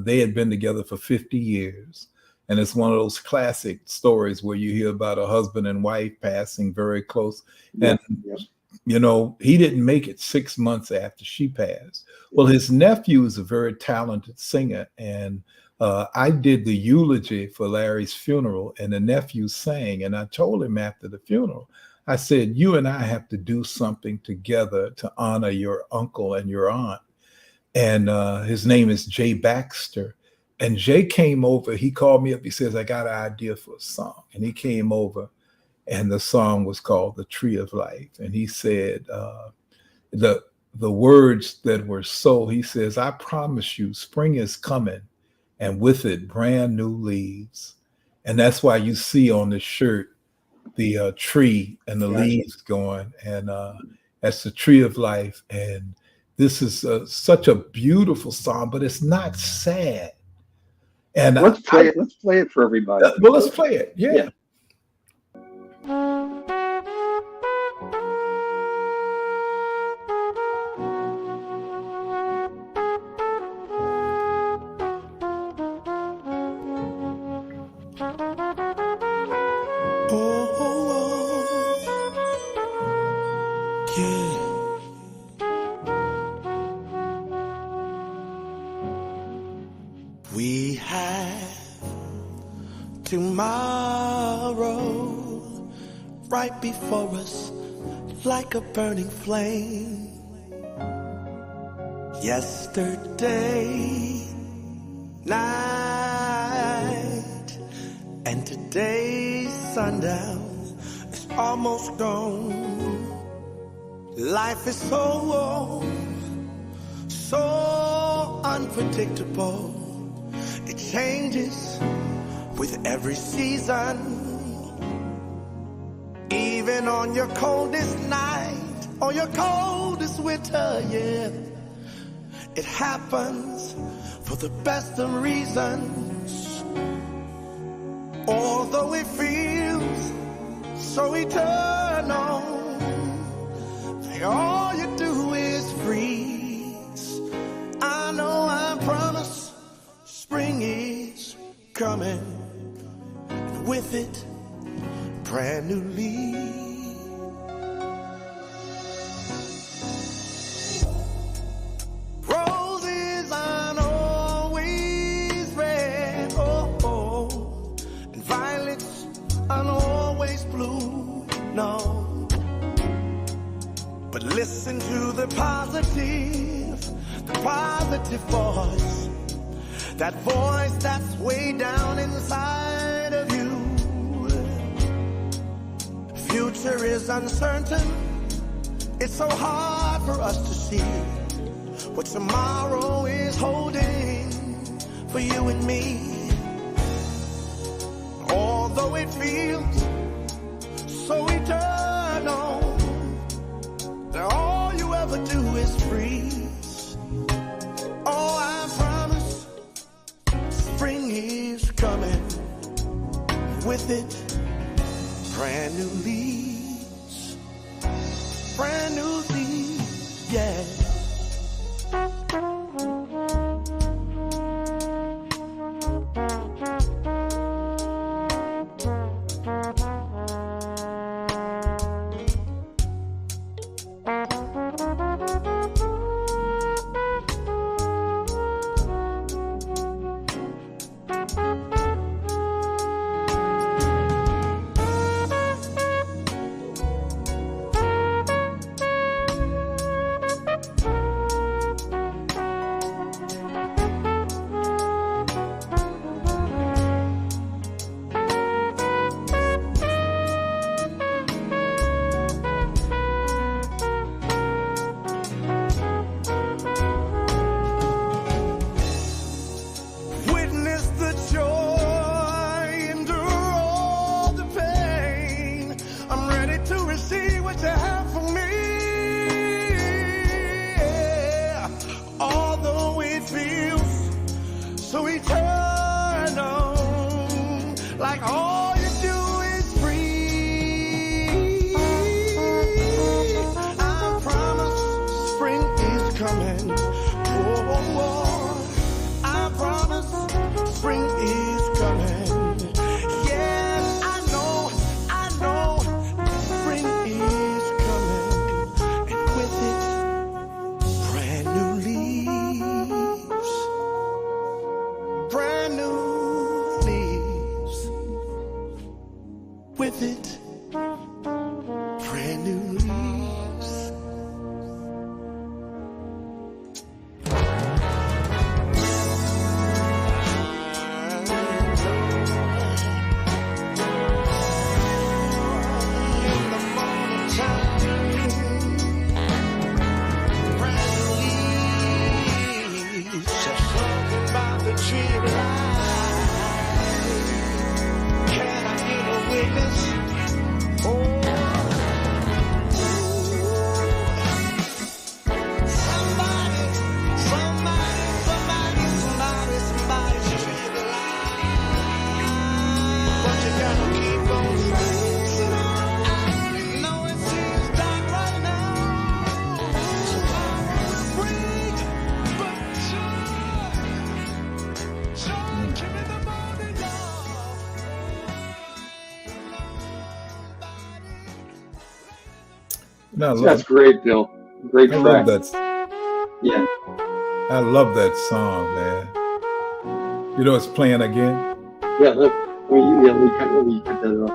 They had been together for 50 years. And it's one of those classic stories where you hear about a husband and wife passing very close. And, he didn't make it 6 months after she passed. Well, his nephew is a very talented singer. And I did the eulogy for Larry's funeral, and the nephew sang. And I told him after the funeral, I said, you and I have to do something together to honor your uncle and your aunt. And his name is Jay Baxter. And Jay came over. He called me up. He says, I got an idea for a song. And he came over, and the song was called The Tree of Life. And he said, the the words that were so, he says, I promise you, spring is coming, and with it, brand new leaves. And that's why you see on the shirt the tree and the leaves going, and that's the tree of life. And this is such a beautiful song, but it's not sad. And let's play it. Let's play it for everybody. Well, let's play it. Yeah. We have tomorrow right before us like a burning flame. Yesterday night and today's sundown is almost gone. Life is so unpredictable. It changes with every season. Even on your coldest night or your coldest winter, yeah. It happens for the best of reasons. Although it feels so eternal, all you do is freeze. I know I promise spring is coming, and with it, brand new leaves. Roses aren't always red, and violets aren't always blue, no. But listen to the positive voice. That voice that's way down inside of you. Future is uncertain. It's so hard for us to see what tomorrow is holding for you and me. Although it feels so eternal, that all you ever do is freeze. Oh, I promise spring is coming, with it, brand new leaves, brand new leaves, yeah. And That's great, Bill. Great I track. love that. Yeah. I love that song, man. You know, it's playing again. Yeah. Look, let me cut that off.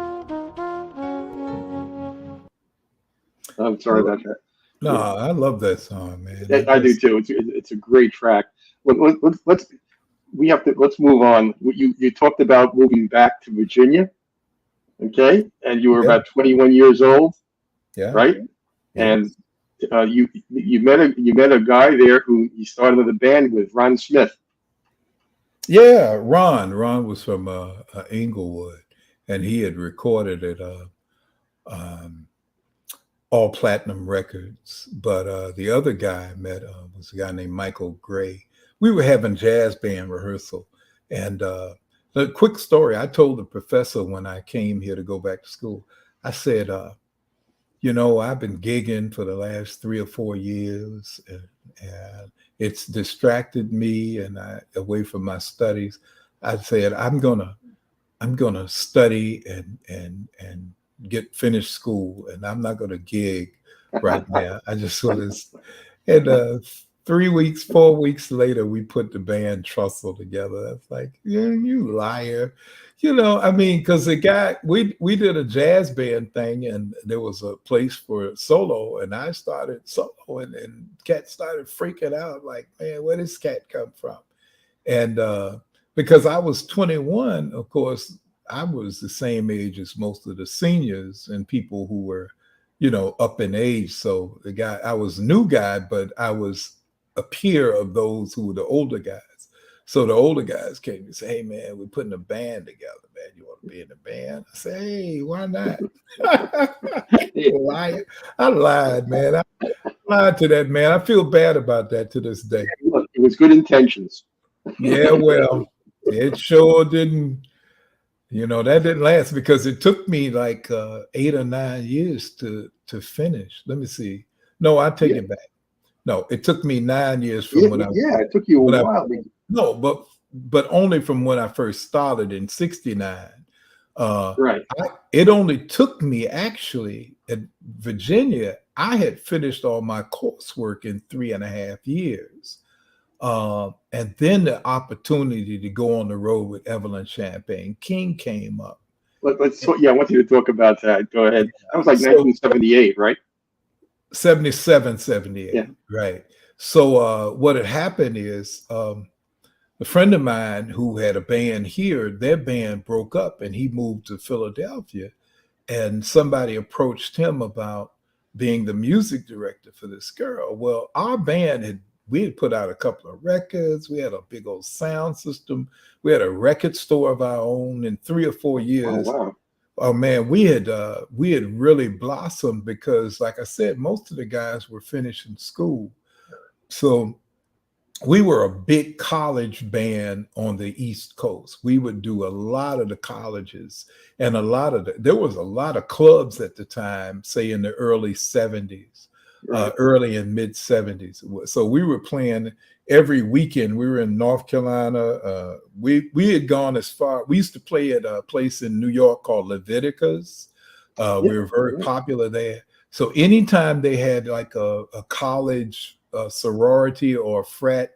I'm sorry about that. No, Yeah. I love that song, man. I do too. It's a great track. Let's move on. You talked about moving back to Virginia, okay? And you were Yeah, about 21 years old, yeah, right? yeah. And you met a guy there who you started a band with, Ron Smith. Yeah, Ron. Ron was from Inglewood, and he had recorded at um, All Platinum Records. But the other guy I met was a guy named Michael Gray. We were having jazz band rehearsal, and a quick story. I told the professor when I came here to go back to school. I said, you know, I've been gigging for the last 3 or 4 years, and it's distracted me and away from my studies. I said, I'm gonna study and get finished school, and I'm not gonna gig right now. I just want to. And 3 weeks, 4 weeks later, we put the band Trussell together. That's like, yeah, you liar. You know, I mean, because the guy, we did a jazz band thing, and there was a place for solo, and I started solo, and Cat started freaking out, like, man, where does Cat come from? And because I was 21, of course, I was the same age as most of the seniors and people who were, you know, up in age. So the guy, I was a new guy, but I was a peer of those who were the older guys. So the older guys came and said, hey, man, we're putting a band together, man. You want to be in the band? I said, hey, why not? I lied, man. I lied to that man. I feel bad about that to this day. Look, it was good intentions. Yeah, well, it sure didn't. You know, that didn't last because it took me like 8 or 9 years to finish. Let me see. No, I take it back. No, it took me 9 years from when I. Yeah, it took you a while. No, but only from when I first started in '69. Right. It only took me actually at Virginia. I had finished all my coursework in 3.5 years. And then the opportunity to go on the road with Evelyn Champagne King came up. I want you to talk about that. Go ahead. That was like 1978, right? 77, 78, yeah. Right. So what had happened is a friend of mine who had a band here, their band broke up and he moved to Philadelphia, and somebody approached him about being the music director for this girl. Well, our band we had put out a couple of records. We had a big old sound system. We had a record store of our own in 3 or 4 years. Oh, wow. Oh man, we had really blossomed because, like I said, most of the guys were finishing school. So we were a big college band on the East Coast. We would do a lot of the colleges, and there was a lot of clubs at the time, say in the early 70s. Right. Early and mid 70s. So we were playing every weekend. We were in North Carolina. We had gone as far. We used to play at a place in New York called Leviticus. We were very popular there. So anytime they had like a college sorority or frat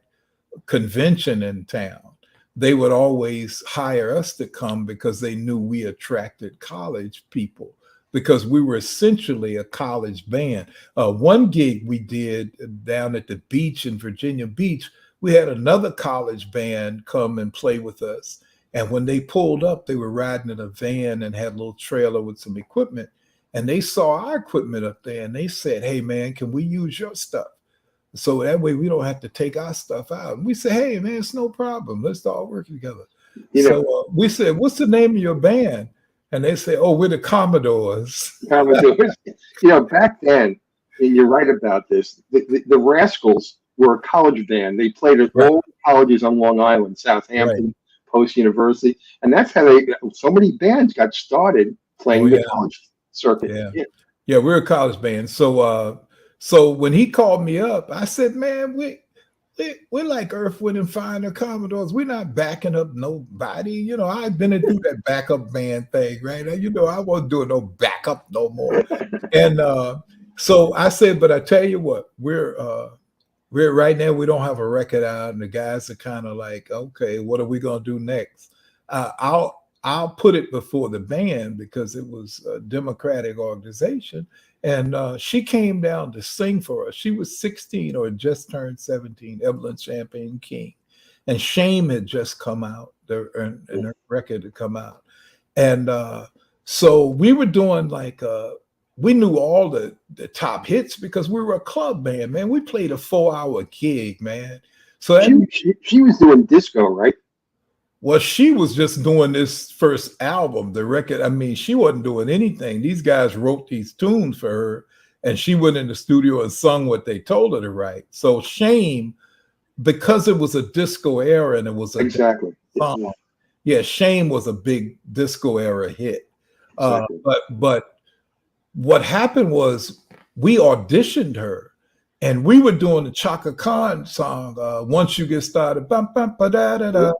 convention in town, they would always hire us to come because they knew we attracted college people, because we were essentially a college band. One gig we did down at the beach in Virginia Beach, we had another college band come and play with us. And when they pulled up, they were riding in a van and had a little trailer with some equipment. And they saw our equipment up there and they said, hey, man, can we use your stuff? So that way we don't have to take our stuff out. And we said, hey, man, it's no problem. Let's all work together. So we said, what's the name of your band? And they say, oh, we're the Commodores. Commodores. You know, back then, and you're right about this, the Rascals were a college band. They played at all colleges on Long Island, Southampton, Post University. And that's how so many bands got started playing the college circuit. Yeah, we're a college band. So when he called me up, I said, man, we're like Earth, Wind, and Fire and the Commodores. We're not backing up nobody. You know, I've been through that backup band thing, right? You know, I wasn't doing no backup no more. So I said, but I tell you what, we're right now, we don't have a record out, and the guys are kind of like, okay, what are we gonna do next? I'll put it before the band because it was a democratic organization, and she came down to sing for us. She was 16 or just turned 17, Evelyn Champagne King, and Shame had just come out, and her record had come out, and so we were doing like we knew all the top hits because we were a club band, man. We played a 4-hour gig, man. So She was doing disco, right? well, she was just doing this first album, the record. I mean, she wasn't doing anything. These guys wrote these tunes for her, and she went in the studio and sung what they told her to write. So Shame, because it was a disco era and it was a Exactly. song, yeah, Shame was a big disco era hit. Exactly. But what happened was we auditioned her, and we were doing the Chaka Khan song, Once You Get Started, bum, bum, ba, da, da, da.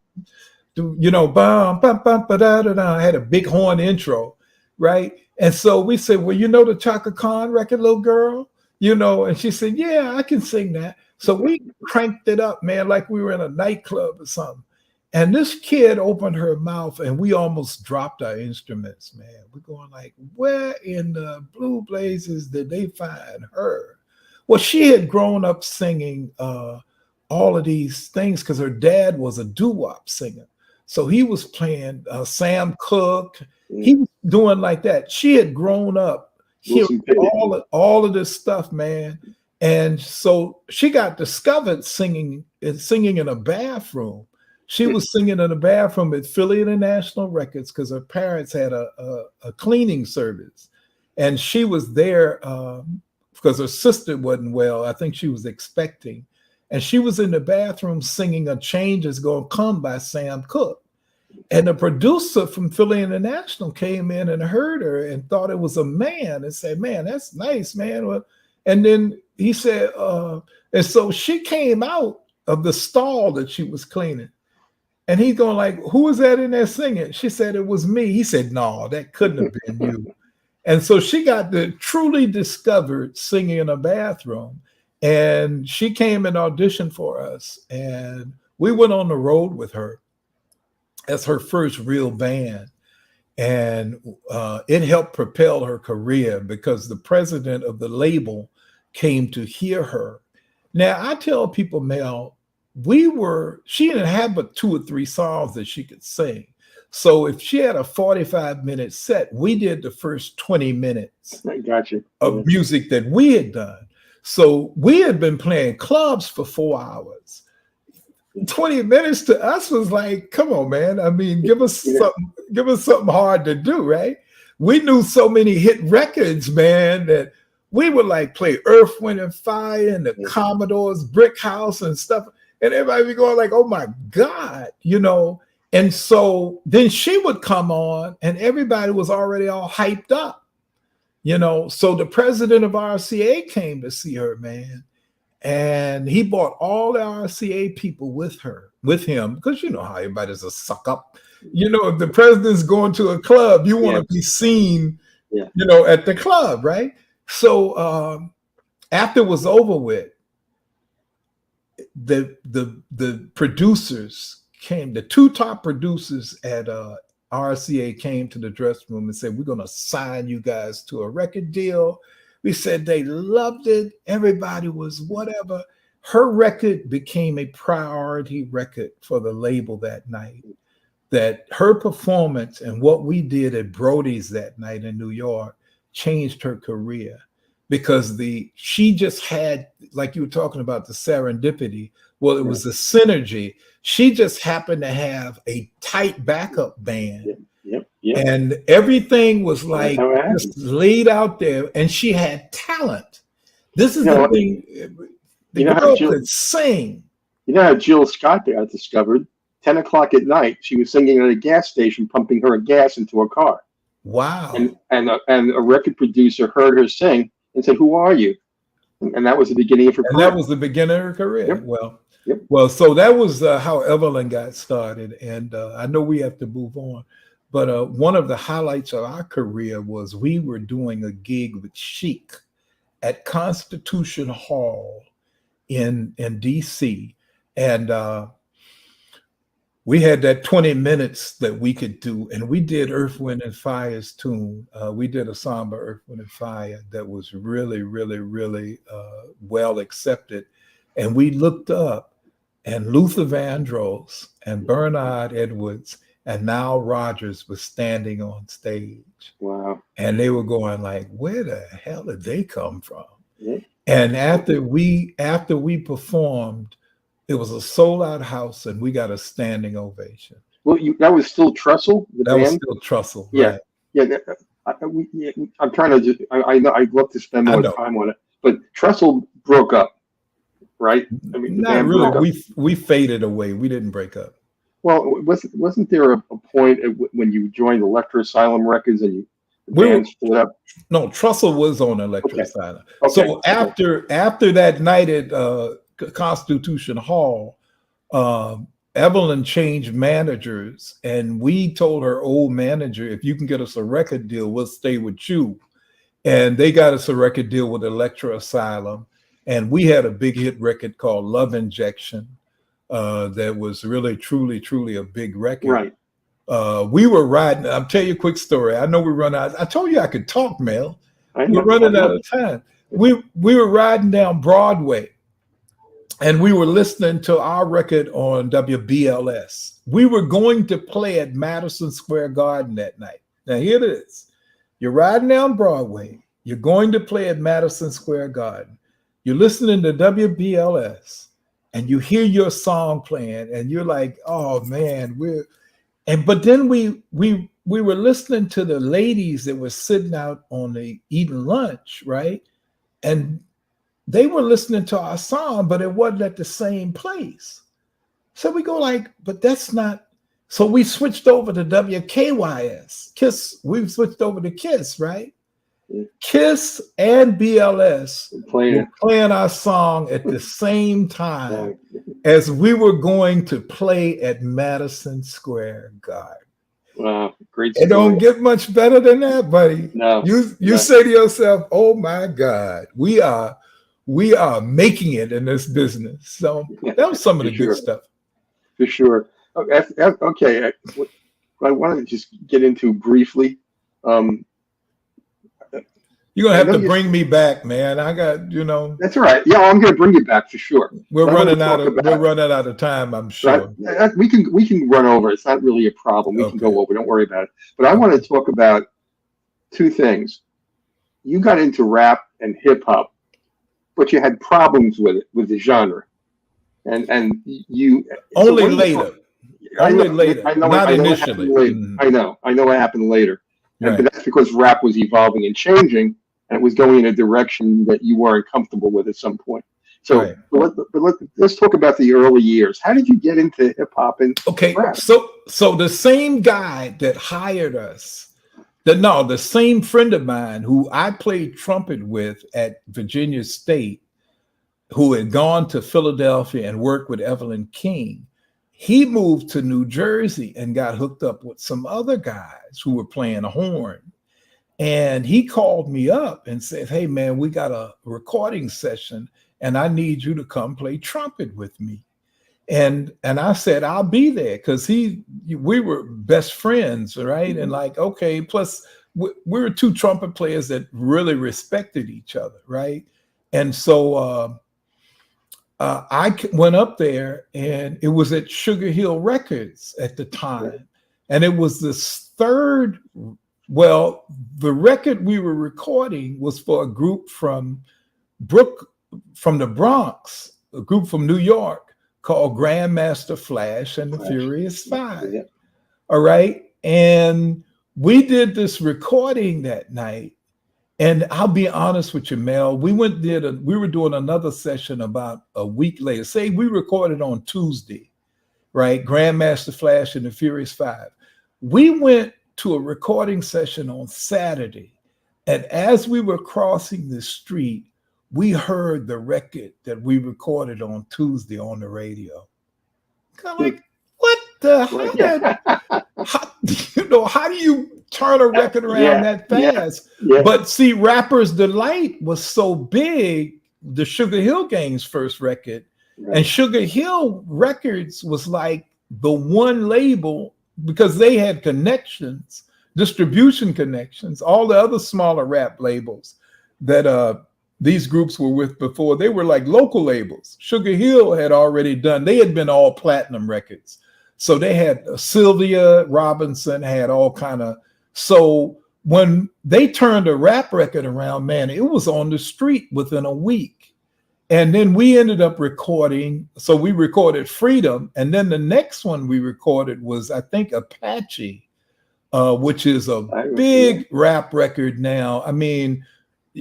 You know, bum, bum, bum, ba, da, da, da. I had a big horn intro, right? And so we said, well, you know the Chaka Khan record, little girl? You know, and she said, yeah, I can sing that. So we cranked it up, man, like we were in a nightclub or something. And this kid opened her mouth, and we almost dropped our instruments, man. We're going like, where in the blue blazes did they find her? Well, she had grown up singing all of these things because her dad was a doo-wop singer. So he was playing Sam Cooke. He was doing like that. She had grown up hearing all of this stuff, man. And so she got discovered singing in a bathroom. She was singing in a bathroom at Philly International Records because her parents had a cleaning service. And she was there because her sister wasn't well. I think she was expecting. And she was in the bathroom singing A Change Is Gonna Come by Sam Cooke. And the producer from Philly International came in and heard her and thought it was a man and said, man, that's nice, man. And then he said, and so she came out of the stall that she was cleaning. And he's going like, who was that in there singing? She said, it was me. He said, no, that couldn't have been you. And so she got truly discovered singing in a bathroom. And she came and auditioned for us. And we went on the road with her as her first real band. And it helped propel her career because the president of the label came to hear her. Now, I tell people, Mel, she didn't have but 2 or 3 songs that she could sing. So if she had a 45-minute set, we did the first 20 minutes of music that we had done. So we had been playing clubs for 4 hours. 20 minutes to us was like, come on, man. I mean, give us something hard to do, right? We knew so many hit records, man, that we would like play Earth, Wind and Fire and the Commodores, Brick House and stuff. And everybody be going like, oh my God, you know? And so then she would come on and everybody was already all hyped up, you know? So the president of RCA came to see her, man. And he brought all the RCA people with him, because you know how everybody's a suck up. You know, if the president's going to a club, you want to be seen, you know, at the club, right? So after it was over with, the producers came, the 2 top producers at RCA came to the dressing room and said, we're going to sign you guys to a record deal. We said they loved it. Everybody was whatever. Her record became a priority record for the label that night. That her performance and what we did at Brody's that night in New York changed her career, because she just had, like you were talking about, the serendipity. Well, it was the synergy. She just happened to have a tight backup band. And everything was like just laid out there, and she had talent. This is the thing. The girl could sing. You know how Jill Scott got discovered? 10 o'clock at night, she was singing at a gas station, pumping her gas into a car. Wow. And a record producer heard her sing and said, who are you? And that was the beginning of her career. That was the beginning of her career. Well, so that was how Evelyn got started. And I know we have to move on. But one of the highlights of our career was we were doing a gig with Chic at Constitution Hall in DC, and we had that 20 minutes that we could do, and we did Earth, Wind, and Fire's tune. We did a samba, Earth, Wind, and Fire, that was really, really, really well accepted. And we looked up, and Luther Vandross and Bernard Edwards and Nile Rodgers was standing on stage. Wow. And they were going like, where the hell did they come from? Yeah. And after we performed, it was a sold-out house, and we got a standing ovation. Well, that was still Trussell, the That band? was still Trussell. Yeah. Right. Yeah. I'm trying to, I know I'd love to spend more time on it, but Trussell broke up, right? I mean, not really. We faded away. We didn't break up. Well, wasn't there a point when you joined Electro Asylum Records and the band split up? No, Trussell was on Electro Asylum. Okay. So after that night at Constitution Hall, Evelyn changed managers, and we told her old manager, if you can get us a record deal, we'll stay with you. And they got us a record deal with Electro Asylum, and we had a big hit record called Love Injection that was really, truly, truly a big record. Right. We were riding. I'll tell you a quick story. I know we run out. I told you I could talk, Mel. We're running out of time. We were riding down Broadway, and we were listening to our record on WBLS. We were going to play at Madison Square Garden that night. Now here it is. You're riding down Broadway. You're going to play at Madison Square Garden. You're listening to WBLS, and you hear your song playing, and you're like, "Oh man, but then we were listening to the ladies that were sitting out on the eating lunch, right? And they were listening to our song, but it wasn't at the same place. So we go like, but that's not. So we switched over to WKYS, KISS. We switched over to KISS, right? KISS and BLS were playing our song at the same time as we were going to play at Madison Square Garden. Wow, great story. It don't get much better than that, buddy. No. You say to yourself, "Oh my God, we are making it in this business." So that was some of the good stuff. For sure. Okay, I wanted to just get into briefly. You're gonna have to bring me back, man. I got, That's all right. Yeah, I'm gonna bring you back for sure. We're running out of time, I'm sure. We can run over. It's not really a problem. We can go over. Don't worry about it. But I want to talk about two things. You got into rap and hip hop, but you had problems with the genre, and you only later. Only later, not initially. I know what happened later, but that's because rap was evolving and changing. And it was going in a direction that you weren't comfortable with at some point. So, let's talk about the early years. How did you get into hip hop and rap? So the same guy that hired us, the same friend of mine who I played trumpet with at Virginia State, who had gone to Philadelphia and worked with Evelyn King, he moved to New Jersey and got hooked up with some other guys who were playing a horn. And he called me up and said, "Hey, man, we got a recording session and I need you to come play trumpet with me." And I said, "I'll be there," because we were best friends, right? And like, okay, plus we were two trumpet players that really respected each other, right? And so I went up there, and it was at Sugar Hill Records at the time. And it was this third. Well, the record we were recording was for a group from the Bronx, a group from New York called Grandmaster Flash and the Furious Five. Yeah. All right. And we did this recording that night. And I'll be honest with you, Mel, we were doing another session about a week later. Say we recorded on Tuesday, right? Grandmaster Flash and the Furious Five. We went to a recording session on Saturday. And as we were crossing the street, we heard the record that we recorded on Tuesday on the radio. Kind of like, what the hell? How do you turn a record around that fast. Yeah. But see, Rapper's Delight was so big, the Sugar Hill Gang's first record. Right. And Sugar Hill Records was like the one label because they had connections, distribution connections. All the other smaller rap labels that these groups were with before, they were like local labels. Sugar Hill had already done, they had been all platinum records. So they had Sylvia Robinson had all kind of, so when they turned a rap record around, man, it was on the street within a week. And then we ended up recording, so we recorded Freedom. And then the next one we recorded was, I think, Apache, which is a big rap record now. I mean,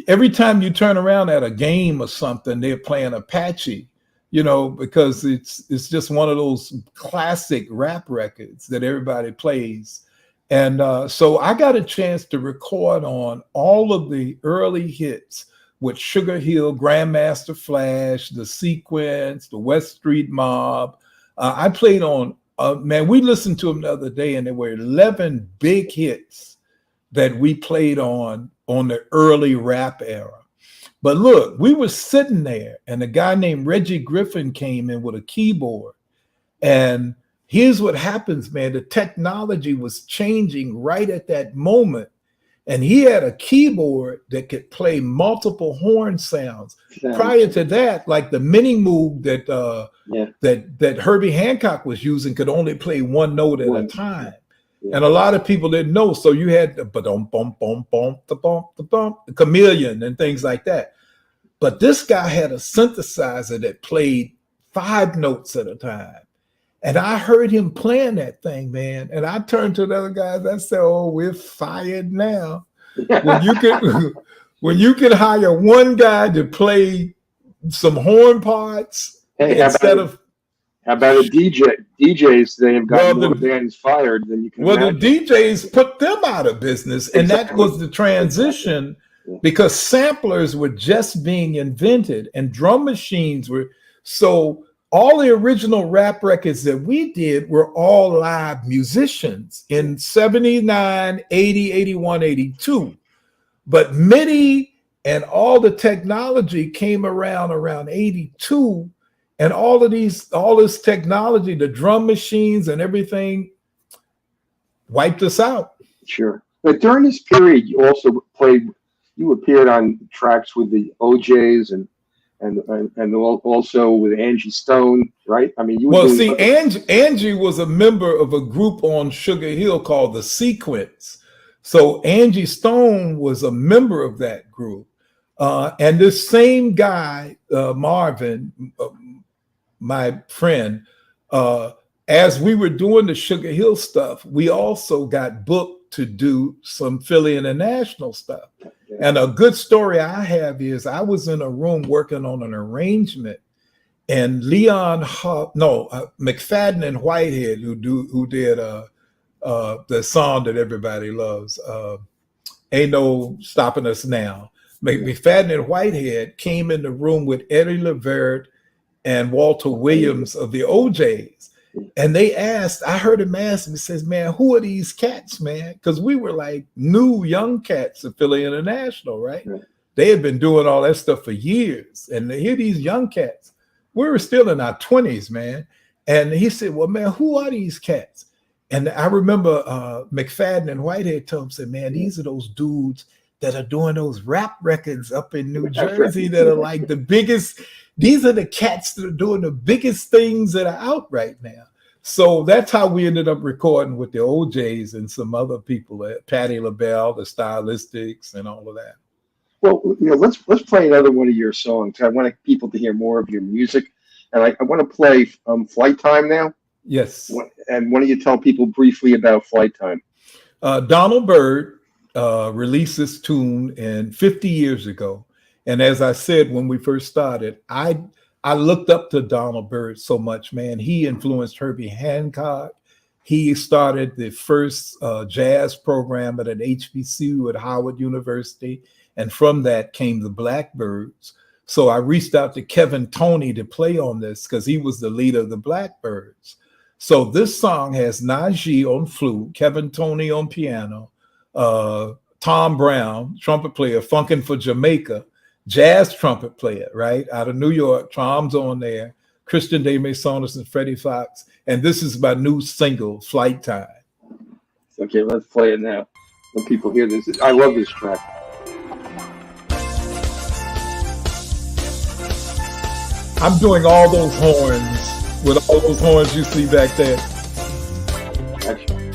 every time you turn around at a game or something, they're playing Apache, you know, because it's just one of those classic rap records that everybody plays. And so I got a chance to record on all of the early hits with Sugar Hill, Grandmaster Flash, The Sequence, the West Street Mob. I played on, man, we listened to them the other day, and there were 11 big hits that we played on the early rap era. But look, we were sitting there, and a guy named Reggie Griffin came in with a keyboard. And here's what happens, man. The technology was changing right at that moment. And he had a keyboard that could play multiple horn sounds. Prior to that, like the mini Moog that Herbie Hancock was using could only play one note at a time. Yeah. And a lot of people didn't know. So you had the the Chameleon and things like that. But this guy had a synthesizer that played 5 notes at a time. And I heard him playing that thing, man. And I turned to the other guys. I said, "Oh, we're fired now." When you can hire one guy to play some horn parts instead of. How about a DJ? DJs, they have got more bands fired than you can imagine. The DJs put them out of business. And that was the transition because samplers were just being invented and drum machines were. So all the original rap records that we did were all live musicians in 79, 80, 81, 82. But MIDI and all the technology came around 82. And all this technology, the drum machines and everything wiped us out. Sure. But during this period, you also you appeared on tracks with the OJs and also with Angie Stone, right? I mean, Angie was a member of a group on Sugar Hill called The Sequence. So Angie Stone was a member of that group. And this same guy, Marvin, my friend, as we were doing the Sugar Hill stuff, we also got booked to do some Philly International stuff. And a good story I have is I was in a room working on an arrangement, and McFadden and Whitehead, who did the song that everybody loves, Ain't No Stopping Us Now. McFadden and Whitehead came in the room with Eddie LeVert and Walter Williams of the OJs. And they asked, I heard him ask me, says, "Man, who are these cats, man?" Because we were like new young cats at Philly International, right? They had been doing all that stuff for years. And here these young cats, we were still in our 20s, man. And he said, "Well, man, who are these cats?" And I remember McFadden and Whitehead told him, said, "Man, these are those dudes that are doing those rap records up in New Jersey that are like the biggest. These are the cats that are doing the biggest things that are out right now." So that's how we ended up recording with the OJs and some other people, Patti LaBelle, the Stylistics, and all of that. Well, let's play another one of your songs. I want people to hear more of your music, and I want to play "Flight Time" now. Yes. And why don't you tell people briefly about "Flight Time"? Donald Byrd released this tune 50 years ago. And as I said, when we first started, I looked up to Donald Byrd so much, man. He influenced Herbie Hancock. He started the first jazz program at an HBCU at Howard University. And from that came the Blackbyrds. So I reached out to Kevin Toney to play on this because he was the leader of the Blackbyrds. So this song has Najee on flute, Kevin Toney on piano, Tom Browne, trumpet player, funkin' for Jamaica, jazz trumpet player, right, out of New York. Trom's on there. Christian de Mesones and Freddie Fox. And this is my new single, Flight Time. Okay, let's play it now. When people hear this, I love this track. I'm doing all those horns with all those horns you see back there. Actually.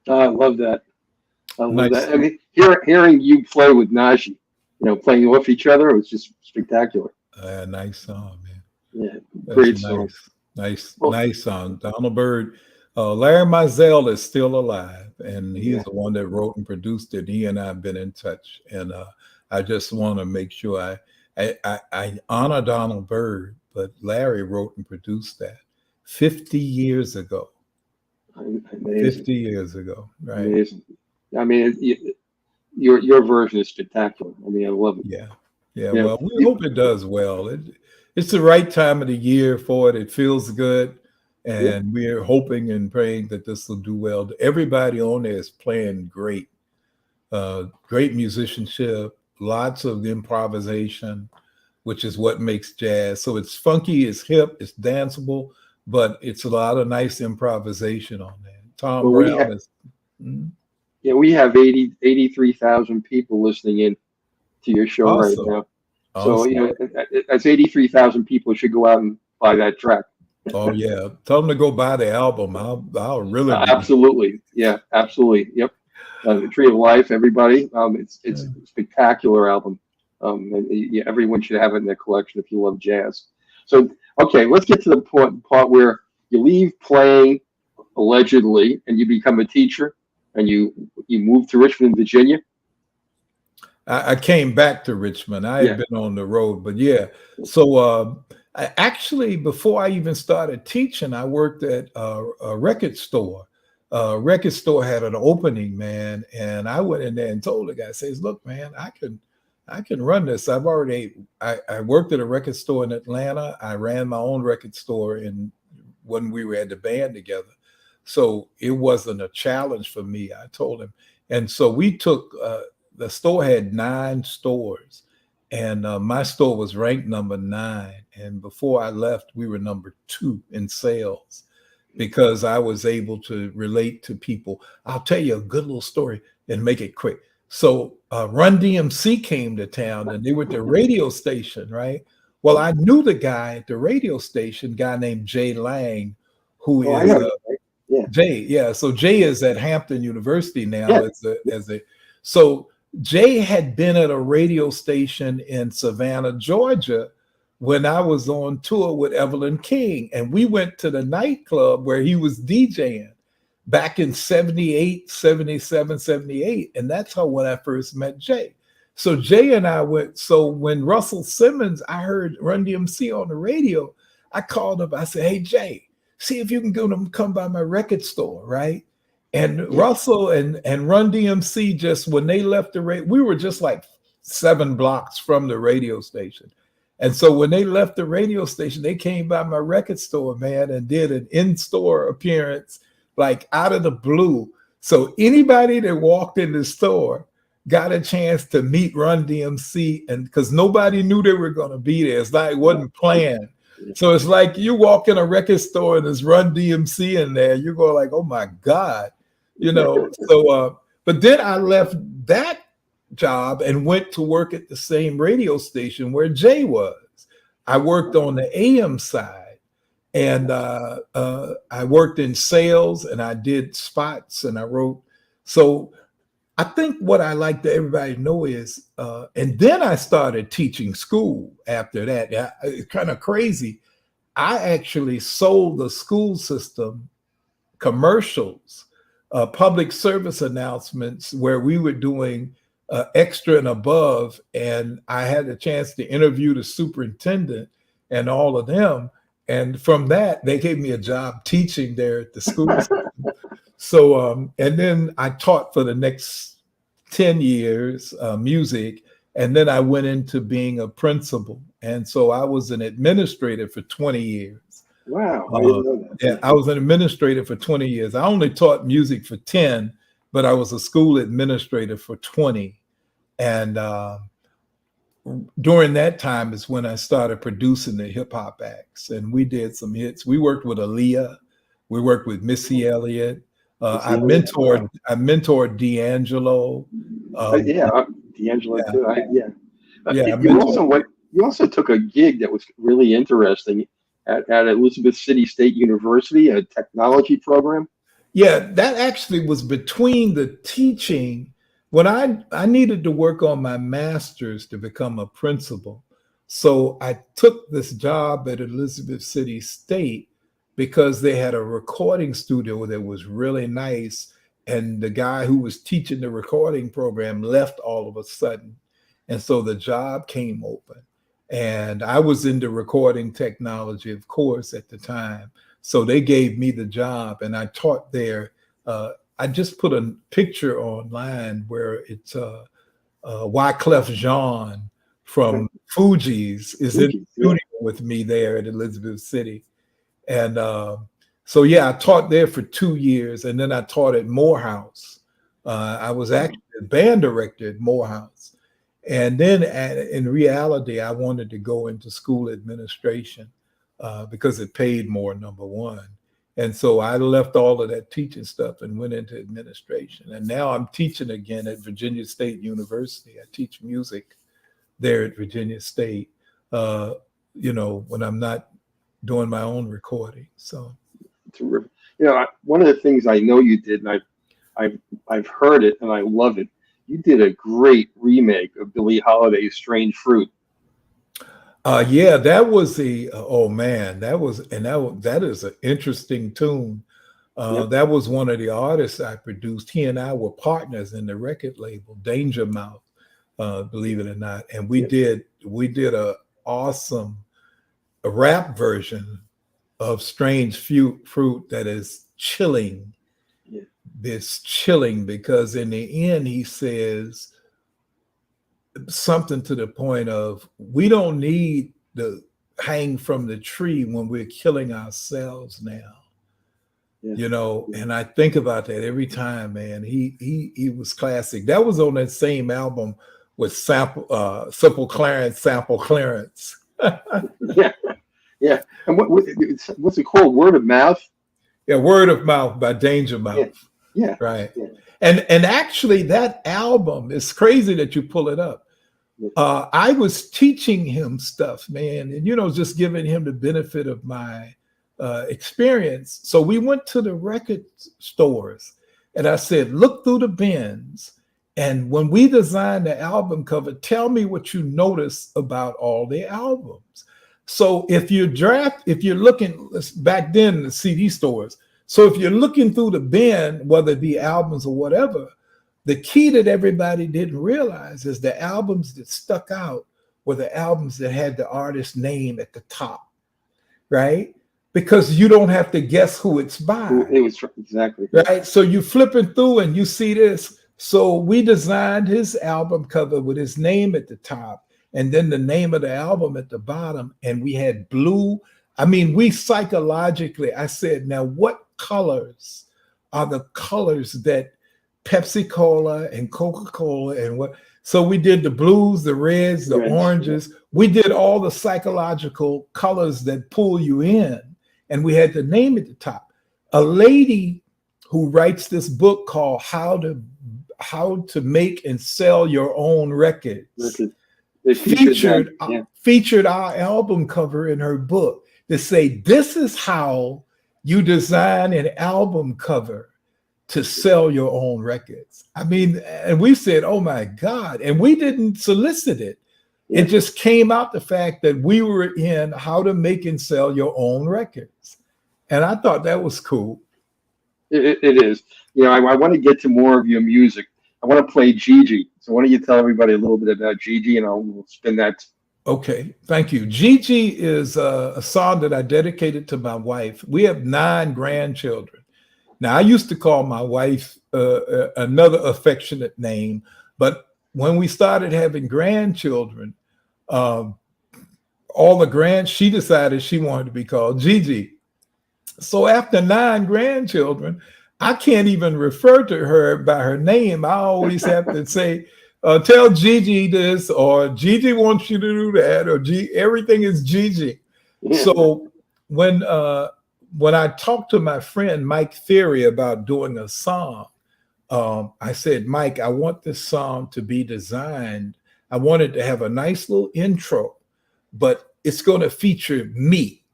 I love that. I love Nice. that. I mean, hearing you play with Najee, playing off each other, it was just spectacular. Nice song, man. Yeah, That's great nice. song. Nice, Well- nice song. Donald Byrd Larry Mizell is still alive, and he's Yeah. the one that wrote and produced it. He and I have been in touch, and I just want to make sure I honor Donald Byrd, but Larry wrote and produced that 50 years ago. Amazing. 50 years ago, right? Amazing. I mean, your version is spectacular. I mean, I love it. Yeah. Yeah. Yeah. Well, we hope it does well. It's the right time of the year for it. It feels good. And we're hoping and praying that this will do well. Everybody on there is playing great. Great musicianship, lots of improvisation, which is what makes jazz. So it's funky, it's hip, it's danceable, but it's a lot of nice improvisation on there. Tom Browne is. Yeah, we have 83,000 people listening in to your show Awesome. right now. Awesome. So, that's 83,000 people should go out and buy that track. Oh yeah, tell them to go buy the album. I'll really absolutely, yeah, absolutely, yep. The Tree of Life, everybody. It's a spectacular album. And everyone should have it in their collection if you love jazz. So, okay, let's get to the part where you leave playing allegedly, and you become a teacher, and you move to Richmond, Virginia. I came back to Richmond. I had been on the road, but yeah. So I actually, before I even started teaching, I worked at a record store. Record store had an opening, man, and I went in there and told the guy, says, "Look, man, I can run this. I worked at a record store in Atlanta. I ran my own record store when we were at the band together. So it wasn't a challenge for me." I told him. And so we took, the store had 9 stores, and my store was ranked number 9. And before I left, we were number 2 in sales because I was able to relate to people. I'll tell you a good little story and make it quick. So Run DMC came to town, and they were at the radio station, right? Well, I knew the guy at the radio station, guy named Jay Lang, who is Jay. Yeah. So Jay is at Hampton University now so Jay had been at a radio station in Savannah, Georgia, when I was on tour with Evelyn King, and we went to the nightclub where he was DJing back in 78, 77, 78. And that's how when I first met Jay. So Jay and I went, so when Russell Simmons, I heard Run DMC on the radio, I called him, I said, "Hey Jay, see if you can get them come by my record store," right? And Russell and Run DMC, just when they left the radio, we were just like 7 blocks from the radio station. And so when they left the radio station, they came by my record store, man, and did an in-store appearance, like out of the blue. So anybody that walked in the store got a chance to meet Run DMC, and because nobody knew they were going to be there. It's like it wasn't planned. So it's like you walk in a record store and there's Run DMC in there. You go like, "Oh my God," you know. So, but then I left that job and went to work at the same radio station where Jay was. I worked on the AM side, and I worked in sales, and I did spots, and I wrote. So I think what I like to everybody know is, and then I started teaching school after that. It's kind of crazy. I actually sold the school system commercials, public service announcements where we were doing extra and above. And I had a chance to interview the superintendent and all of them. And from that, they gave me a job teaching there at the school system. So, and then I taught for the next 10 years music, and then I went into being a principal. And so I was an administrator for 20 years. Wow, I didn't know that. Yeah, I was an administrator for 20 years. I only taught music for 10, but I was a school administrator for 20. And during that time is when I started producing the hip hop acts, and we did some hits. We worked with Aaliyah, we worked with Missy Elliott. I mentored D'Angelo. D'Angelo too. You also took a gig that was really interesting at Elizabeth City State University, a technology program. Yeah, that actually was between the teaching. When I needed to work on my master's to become a principal. So I took this job at Elizabeth City State because they had a recording studio that was really nice. And the guy who was teaching the recording program left all of a sudden. And so the job came open. And I was into recording technology, of course, at the time. So they gave me the job and I taught there. I just put a picture online where it's Wyclef Jean from Fugees is in the studio with me there at Elizabeth City. And so, yeah, I taught there for 2 years, and then I taught at Morehouse. I was actually the band director at Morehouse. And then in reality, I wanted to go into school administration because it paid more, number one. And so I left all of that teaching stuff and went into administration. And now I'm teaching again at Virginia State University. I teach music there at Virginia State, when I'm not doing my own recording. So, terrific. One of the things I know you did, and I've heard it and I love it. You did a great remake of Billie Holiday's "Strange Fruit." Yeah, that was that is an interesting tune. That was one of the artists I produced. He and I were partners in the record label Danger Mouse, believe it or not, and we did a awesome rap version of "Strange Fruit" that is chilling. It's chilling because in the end he says something to the point of, we don't need to hang from the tree when we're killing ourselves now. And I think about that every time, man. He was classic. That was on that same album with Simple Clarence, Sample Clarence. Yeah. And what's it called? Word of Mouth? Yeah, Word of Mouth by Danger Mouse. Yeah. Right. Yeah. And actually that album, it's crazy that you pull it up. I was teaching him stuff, man, and just giving him the benefit of my experience. So we went to the record stores and I said, look through the bins. And when we designed the album cover, tell me what you notice about all the albums. So if you're looking back then in the CD stores, so if you're looking through the bin, whether it be albums or whatever, the key that everybody didn't realize is the albums that stuck out were the albums that had the artist's name at the top, right? Because you don't have to guess who it's by. It was exactly right. So you flipping through and you see this. So we designed his album cover with his name at the top and then the name of the album at the bottom. And we had blue. I mean, we psychologically, I said, now what colors are the colors that Pepsi Cola and Coca-Cola and what? So we did the blues, the reds, the oranges. We did all the psychological colors that pull you in. And we had the name at the top. A lady who writes this book called How to Make and Sell Your Own Records featured our album cover in her book to say, this is how you design an album cover to sell your own records. I mean, and we said, oh my God. And we didn't solicit it. It just came out the fact that we were in How to Make and Sell Your Own Records. And I thought that was cool. It is. I want to get to more of your music. I want to play Gigi. So why don't you tell everybody a little bit about Gigi and we'll spin that. Okay, thank you. Gigi is a song that I dedicated to my wife. We have 9 grandchildren. Now, I used to call my wife another affectionate name, but when we started having grandchildren, she decided she wanted to be called Gigi. So after 9 grandchildren, I can't even refer to her by her name. I always have to say, tell Gigi this, or Gigi wants you to do that, or everything is Gigi. So when I talked to my friend Mike Theory about doing a song, I said, Mike, I want this song to be designed. I wanted to have a nice little intro, but it's going to feature me.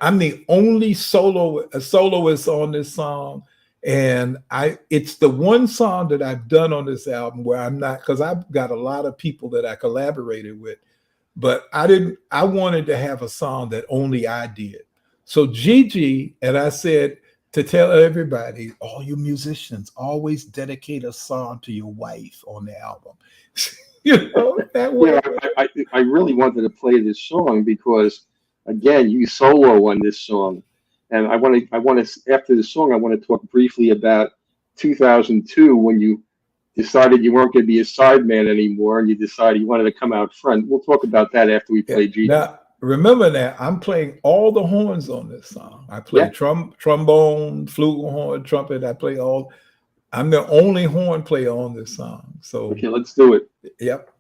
I'm the only soloist on this song. And it's the one song that I've done on this album where I'm not, because I've got a lot of people that I collaborated with, but I wanted to have a song that only I did. So Gigi, and I said to tell everybody, all you musicians, always dedicate a song to your wife on the album. You know, that way. Yeah, I really wanted to play this song because, again, you solo on this song, and I want to after the song, I want to talk briefly about 2002 when you decided you weren't going to be a sideman anymore, and you decided you wanted to come out front. We'll talk about that after we play Gigi. Now, remember that I'm playing all the horns on this song. I play trombone, flugelhorn, trumpet. I play all. I'm the only horn player on this song. So okay, let's do it. Yep.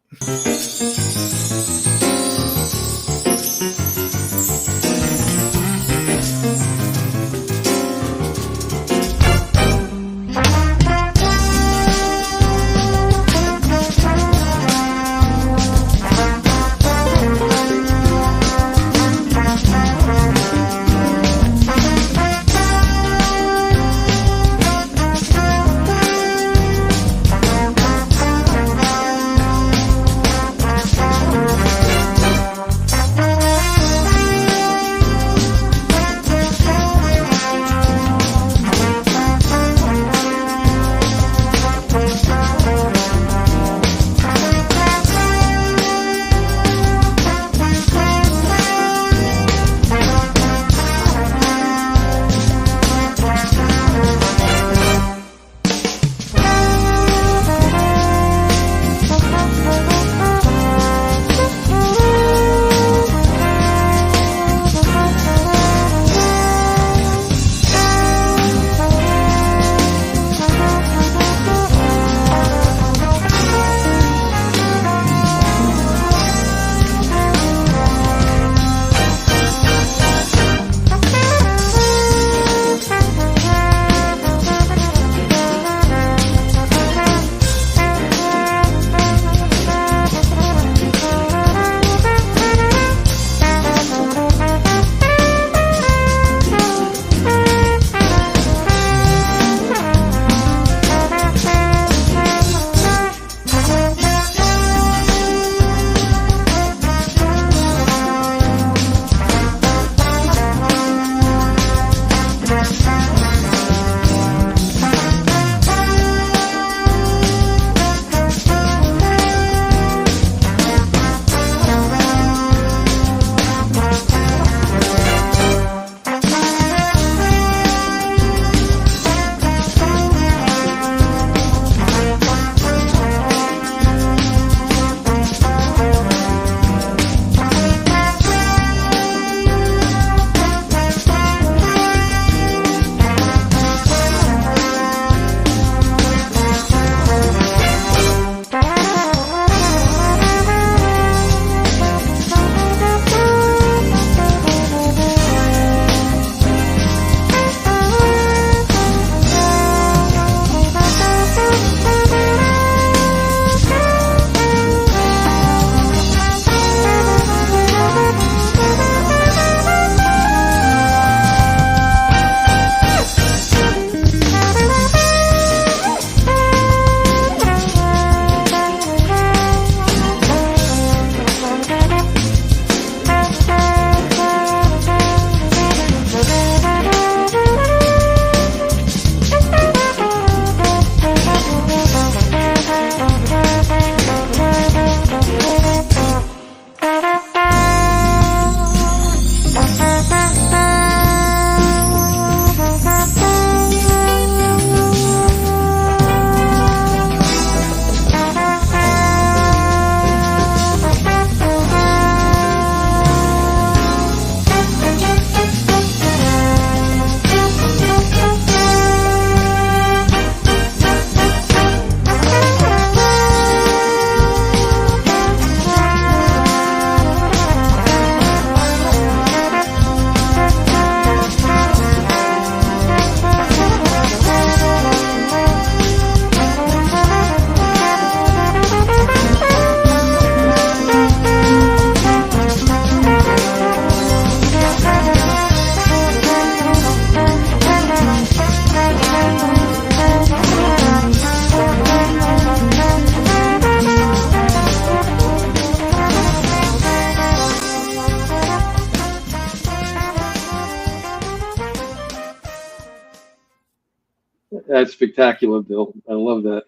That's spectacular, Bill. I love that.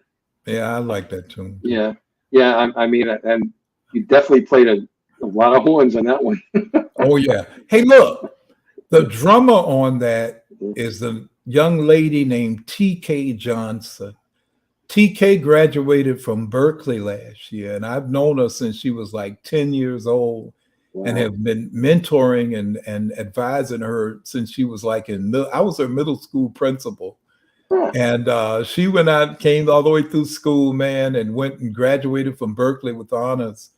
Yeah, I like that tune. Yeah, yeah. I mean, and you definitely played a lot of horns on that one. Oh yeah. Hey, look, the drummer on that is a young lady named T.K. Johnson. TK graduated from Berkeley last year, and I've known her since she was like 10 years old and Wow. have been mentoring and advising her since she was like I was her middle school principal. Huh. And she went out, came all the way through school, man, and went and graduated from Berkeley with honors.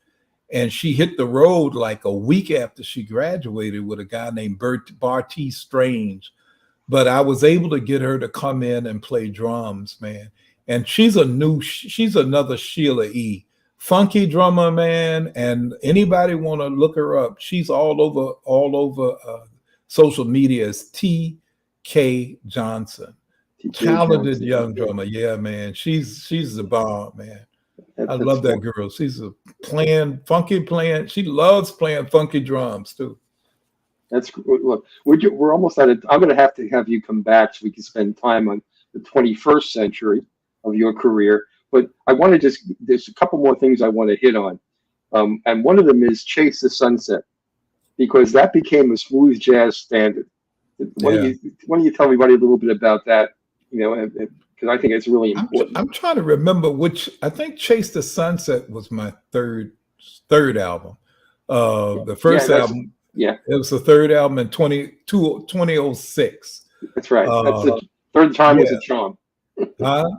And she hit the road like a week after she graduated with a guy named Barty Strange. But I was able to get her to come in and play drums, man. And she's another Sheila E. Funky drummer, man. And anybody want to look her up? She's all over social media as T.K. Johnson. Talented young drummer. Yeah, man. She's the bomb, man. I love that girl. She's funky playing. She loves playing funky drums too. That's look. We're almost at it. I'm going to have you come back so we can spend time on the 21st century of your career. But I want to there's a couple more things I want to hit on. And one of them is Chase the Sunset, because that became a smooth jazz standard. Why don't you tell everybody a little bit about that? You know, because I think it's really important. I'm trying to remember which. I think Chase the Sunset was my third album. The first album. Yeah, it was the third album in 2006. That's right. That's the third time was a charm.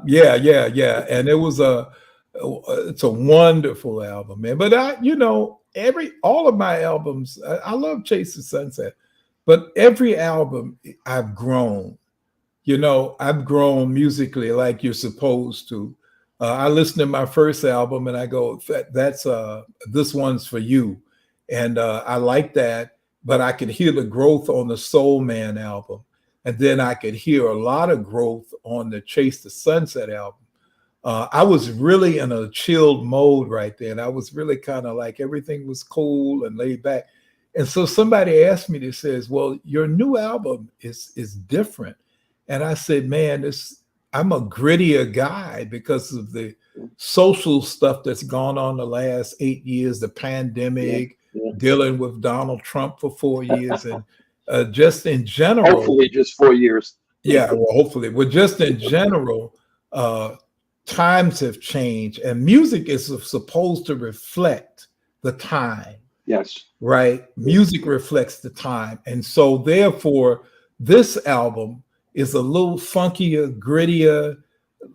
Yeah. And it was it's a wonderful album, man. But all of my albums, I love Chase the Sunset, but every album I've grown. I've grown musically like you're supposed to. I listened to my first album and I go, that's this one's for you. And I like that, but I could hear the growth on the Soul Man album. And then I could hear a lot of growth on the Chase the Sunset album. I was really in a chilled mode right there. And I was really kind of like everything was cool and laid back. And so somebody asked me, that says, well, your new album is different. And I said, man, I'm a grittier guy because of the social stuff that's gone on the last 8 years, the pandemic, dealing with Donald Trump for 4 years, and just in general. Hopefully just 4 years. Yeah, well, hopefully. Well, just in general, times have changed, and music is supposed to reflect the time. Yes. Right? Music reflects the time. And so therefore, this album is a little funkier, grittier, a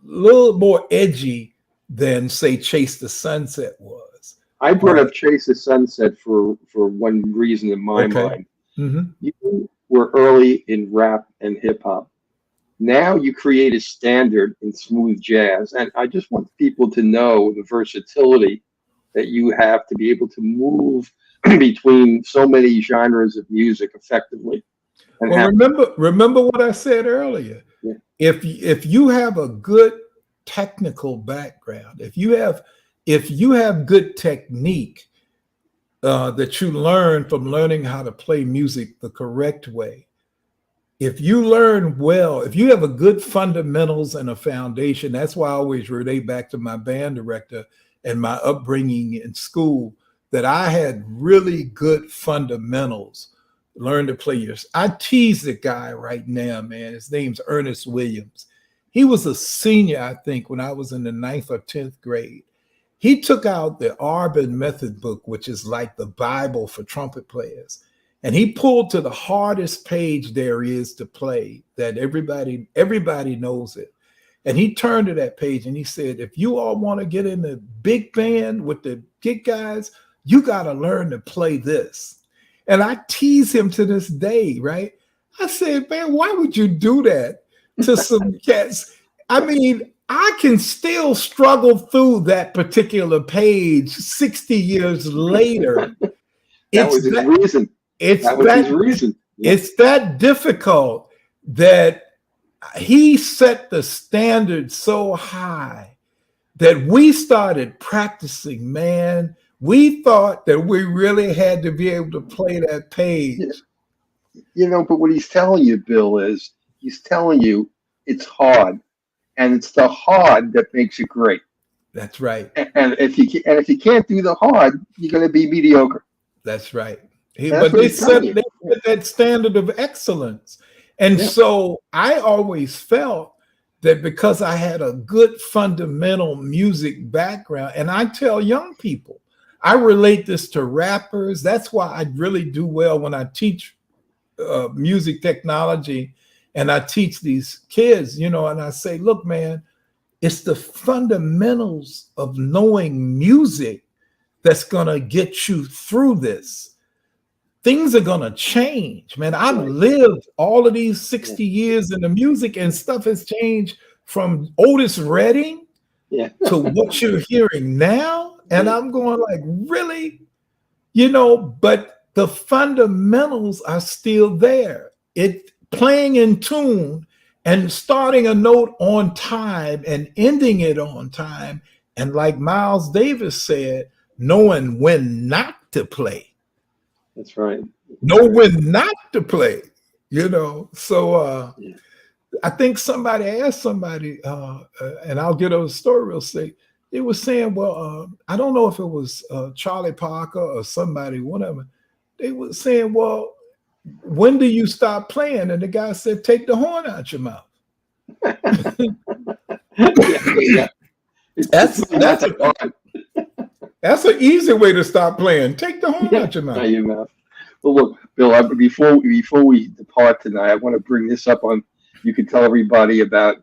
little more edgy than, say, Chase the Sunset was. I brought up Chase the Sunset for one reason in my mind. Mm-hmm. You were early in rap and hip hop. Now you create a standard in smooth jazz. And I just want people to know the versatility that you have to be able to move between so many genres of music effectively. Well, remember what I said earlier. Yeah. If you have a good technical background, if you have good technique that you learn from learning how to play music the correct way, if you learn well, if you have a good fundamentals and a foundation, that's why I always relate back to my band director and my upbringing in school, that I had really good fundamentals. Learn to play I tease the guy right now, man. His name's Ernest Williams. He was a senior, I think, when I was in the 9th or 10th grade. He took out the Arbin Method book, which is like the Bible for trumpet players. And he pulled to the hardest page there is to play, that everybody knows it. And he turned to that page and he said, if you all want to get in the big band with the gig guys, you got to learn to play this. And I tease him to this day, right? I said, man, why would you do that to some cats? I mean, I can still struggle through that particular page 60 years later. That was his reason. His reason. It's that difficult that he set the standard so high that we started practicing, man. We thought that we really had to be able to play that page. But what he's telling you, Bill, is he's telling you it's hard, and it's the hard that makes it great. That's right. And if you can't do the hard, you're going to be mediocre. That's right. That's But they set that standard of excellence. And so I always felt that because I had a good fundamental music background, and I tell young people, I relate this to rappers. That's why I really do well when I teach music technology and I teach these kids, and I say, look, man, it's the fundamentals of knowing music that's going to get you through this. Things are going to change, man. I've lived all of these 60 years in the music, and stuff has changed from Otis Redding to what you're hearing now. And I'm going like, really? But the fundamentals are still there. It playing in tune and starting a note on time and ending it on time. And like Miles Davis said, knowing when not to play. That's right. Know when not to play, So I think somebody asked somebody, and I'll get a story real quick. They were saying, well, I don't know if it was Charlie Parker or somebody, whatever. They were saying, well, when do you stop playing? And the guy said, take the horn out your mouth. That's an easy way to stop playing. Take the horn out your mouth. Well, look, Bill, before we depart tonight, I want to bring this up on. You can tell everybody about.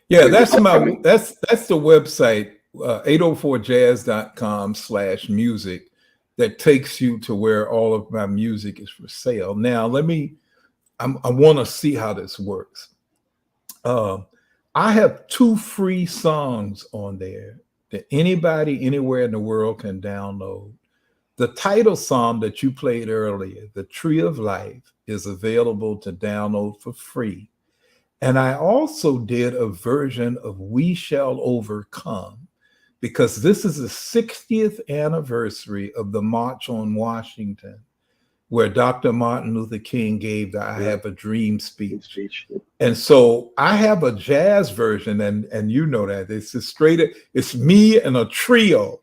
Yeah, that's the website, 804jazz.com/music, that takes you to where all of my music is for sale. Now, I want to see how this works. I have 2 free songs on there that anybody anywhere in the world can download. The title song that you played earlier, The Tree of Life, is available to download for free. And I also did a version of We Shall Overcome, because this is the 60th anniversary of the March on Washington, where Dr. Martin Luther King gave the I Have a Dream speech. And so I have a jazz version, and you know that. It's me and a trio.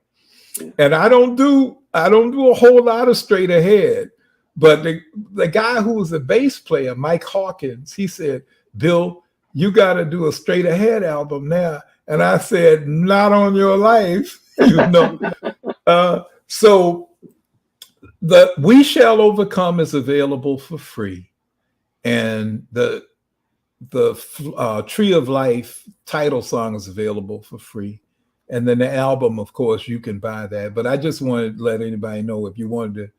And I don't do a whole lot of straight ahead. But the guy who was a bass player, Mike Hawkins, he said, Bill, you got to do a straight ahead album now. And I said, not on your life. So the We Shall Overcome is available for free. And the Tree of Life title song is available for free. And then the album, of course, you can buy that. But I just wanted to let anybody know, if you wanted to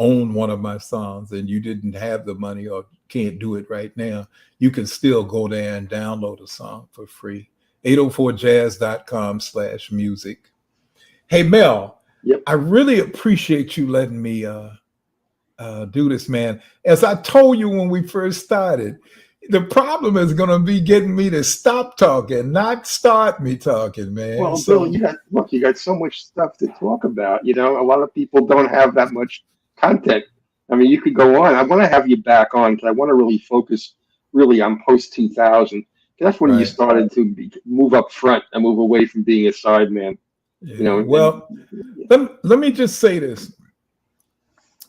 own one of my songs and you didn't have the money or can't do it right now, you can still go there and download a song for free. 804jazz.com/music. Hey, Mel, I really appreciate you letting me do this, man. As I told you when we first started, the problem is going to be getting me to stop talking, not start me talking, man. Well, Bill, you got so much stuff to talk about. A lot of people don't have that much content. I mean, you could go on. I want to have you back on because I want to really focus on post 2000. That's when you started to move up front and move away from being a sideman. Well, let me just say this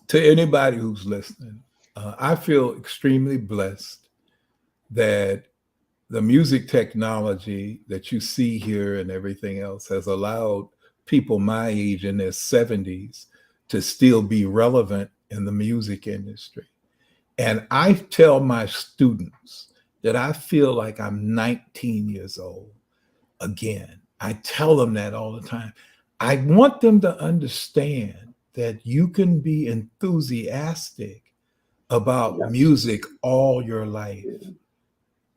to anybody who's listening. I feel extremely blessed that the music technology that you see here and everything else has allowed people my age in their 70s to still be relevant in the music industry. And I tell my students that I feel like I'm 19 years old again. I tell them that all the time. I want them to understand that you can be enthusiastic about music all your life.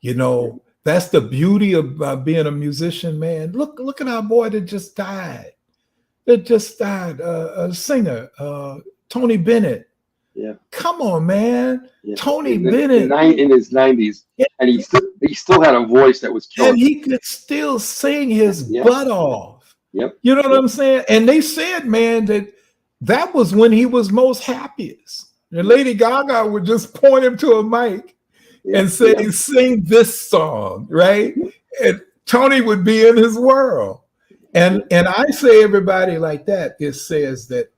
That's the beauty of being a musician, man. Look at our boy that just died. A singer, Tony Bennett. Yeah. Come on, man. Tony Bennett. In his 90s. Yeah. And he still had a voice that was killer. And he could still sing his butt off. Yep. You know what I'm saying? And they said, man, that was when he was most happiest. And Lady Gaga would just point him to a mic and say, sing this song, right? And Toney would be in his world. And I say everybody like that, it says that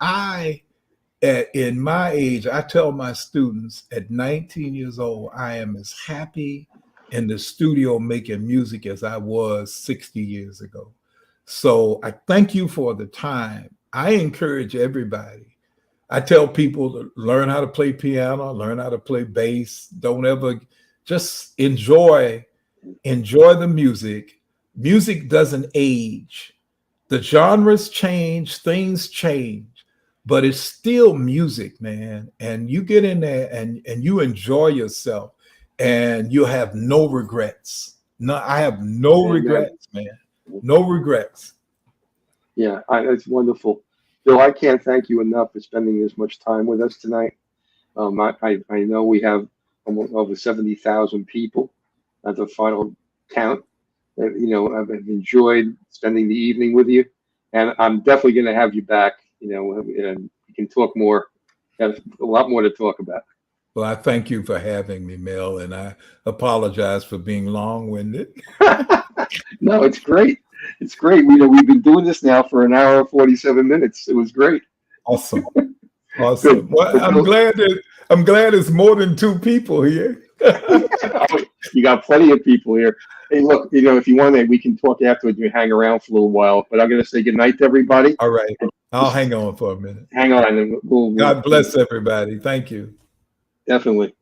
in my age, I tell my students at 19 years old, I am as happy in the studio making music as I was 60 years ago. So I thank you for the time. I encourage everybody. I tell people to learn how to play piano, learn how to play bass. Don't ever, just enjoy the music. Music doesn't age. The genres change, things change, but it's still music, man. And you get in there and you enjoy yourself and you have no regrets. No, I have no regrets, man. No regrets. Yeah, it's wonderful. Bill, I can't thank you enough for spending this much time with us tonight. I know we have almost over 70,000 people at the final count. I've enjoyed spending the evening with you, and I'm definitely going to have you back. And we can talk more. Have a lot more to talk about. Well, I thank you for having me, Mel, and I apologize for being long-winded. No, it's great. It's great. We've been doing this now for an hour and 47 minutes. It was great. Awesome. Awesome. Well, I'm glad it's more than two people here. You got plenty of people here. Hey, look, if you want to, we can talk afterwards. You hang around for a little while, but I'm going to say good night to everybody. All right. I'll hang on for a minute. Hang on. And God bless everybody. Thank you. Definitely.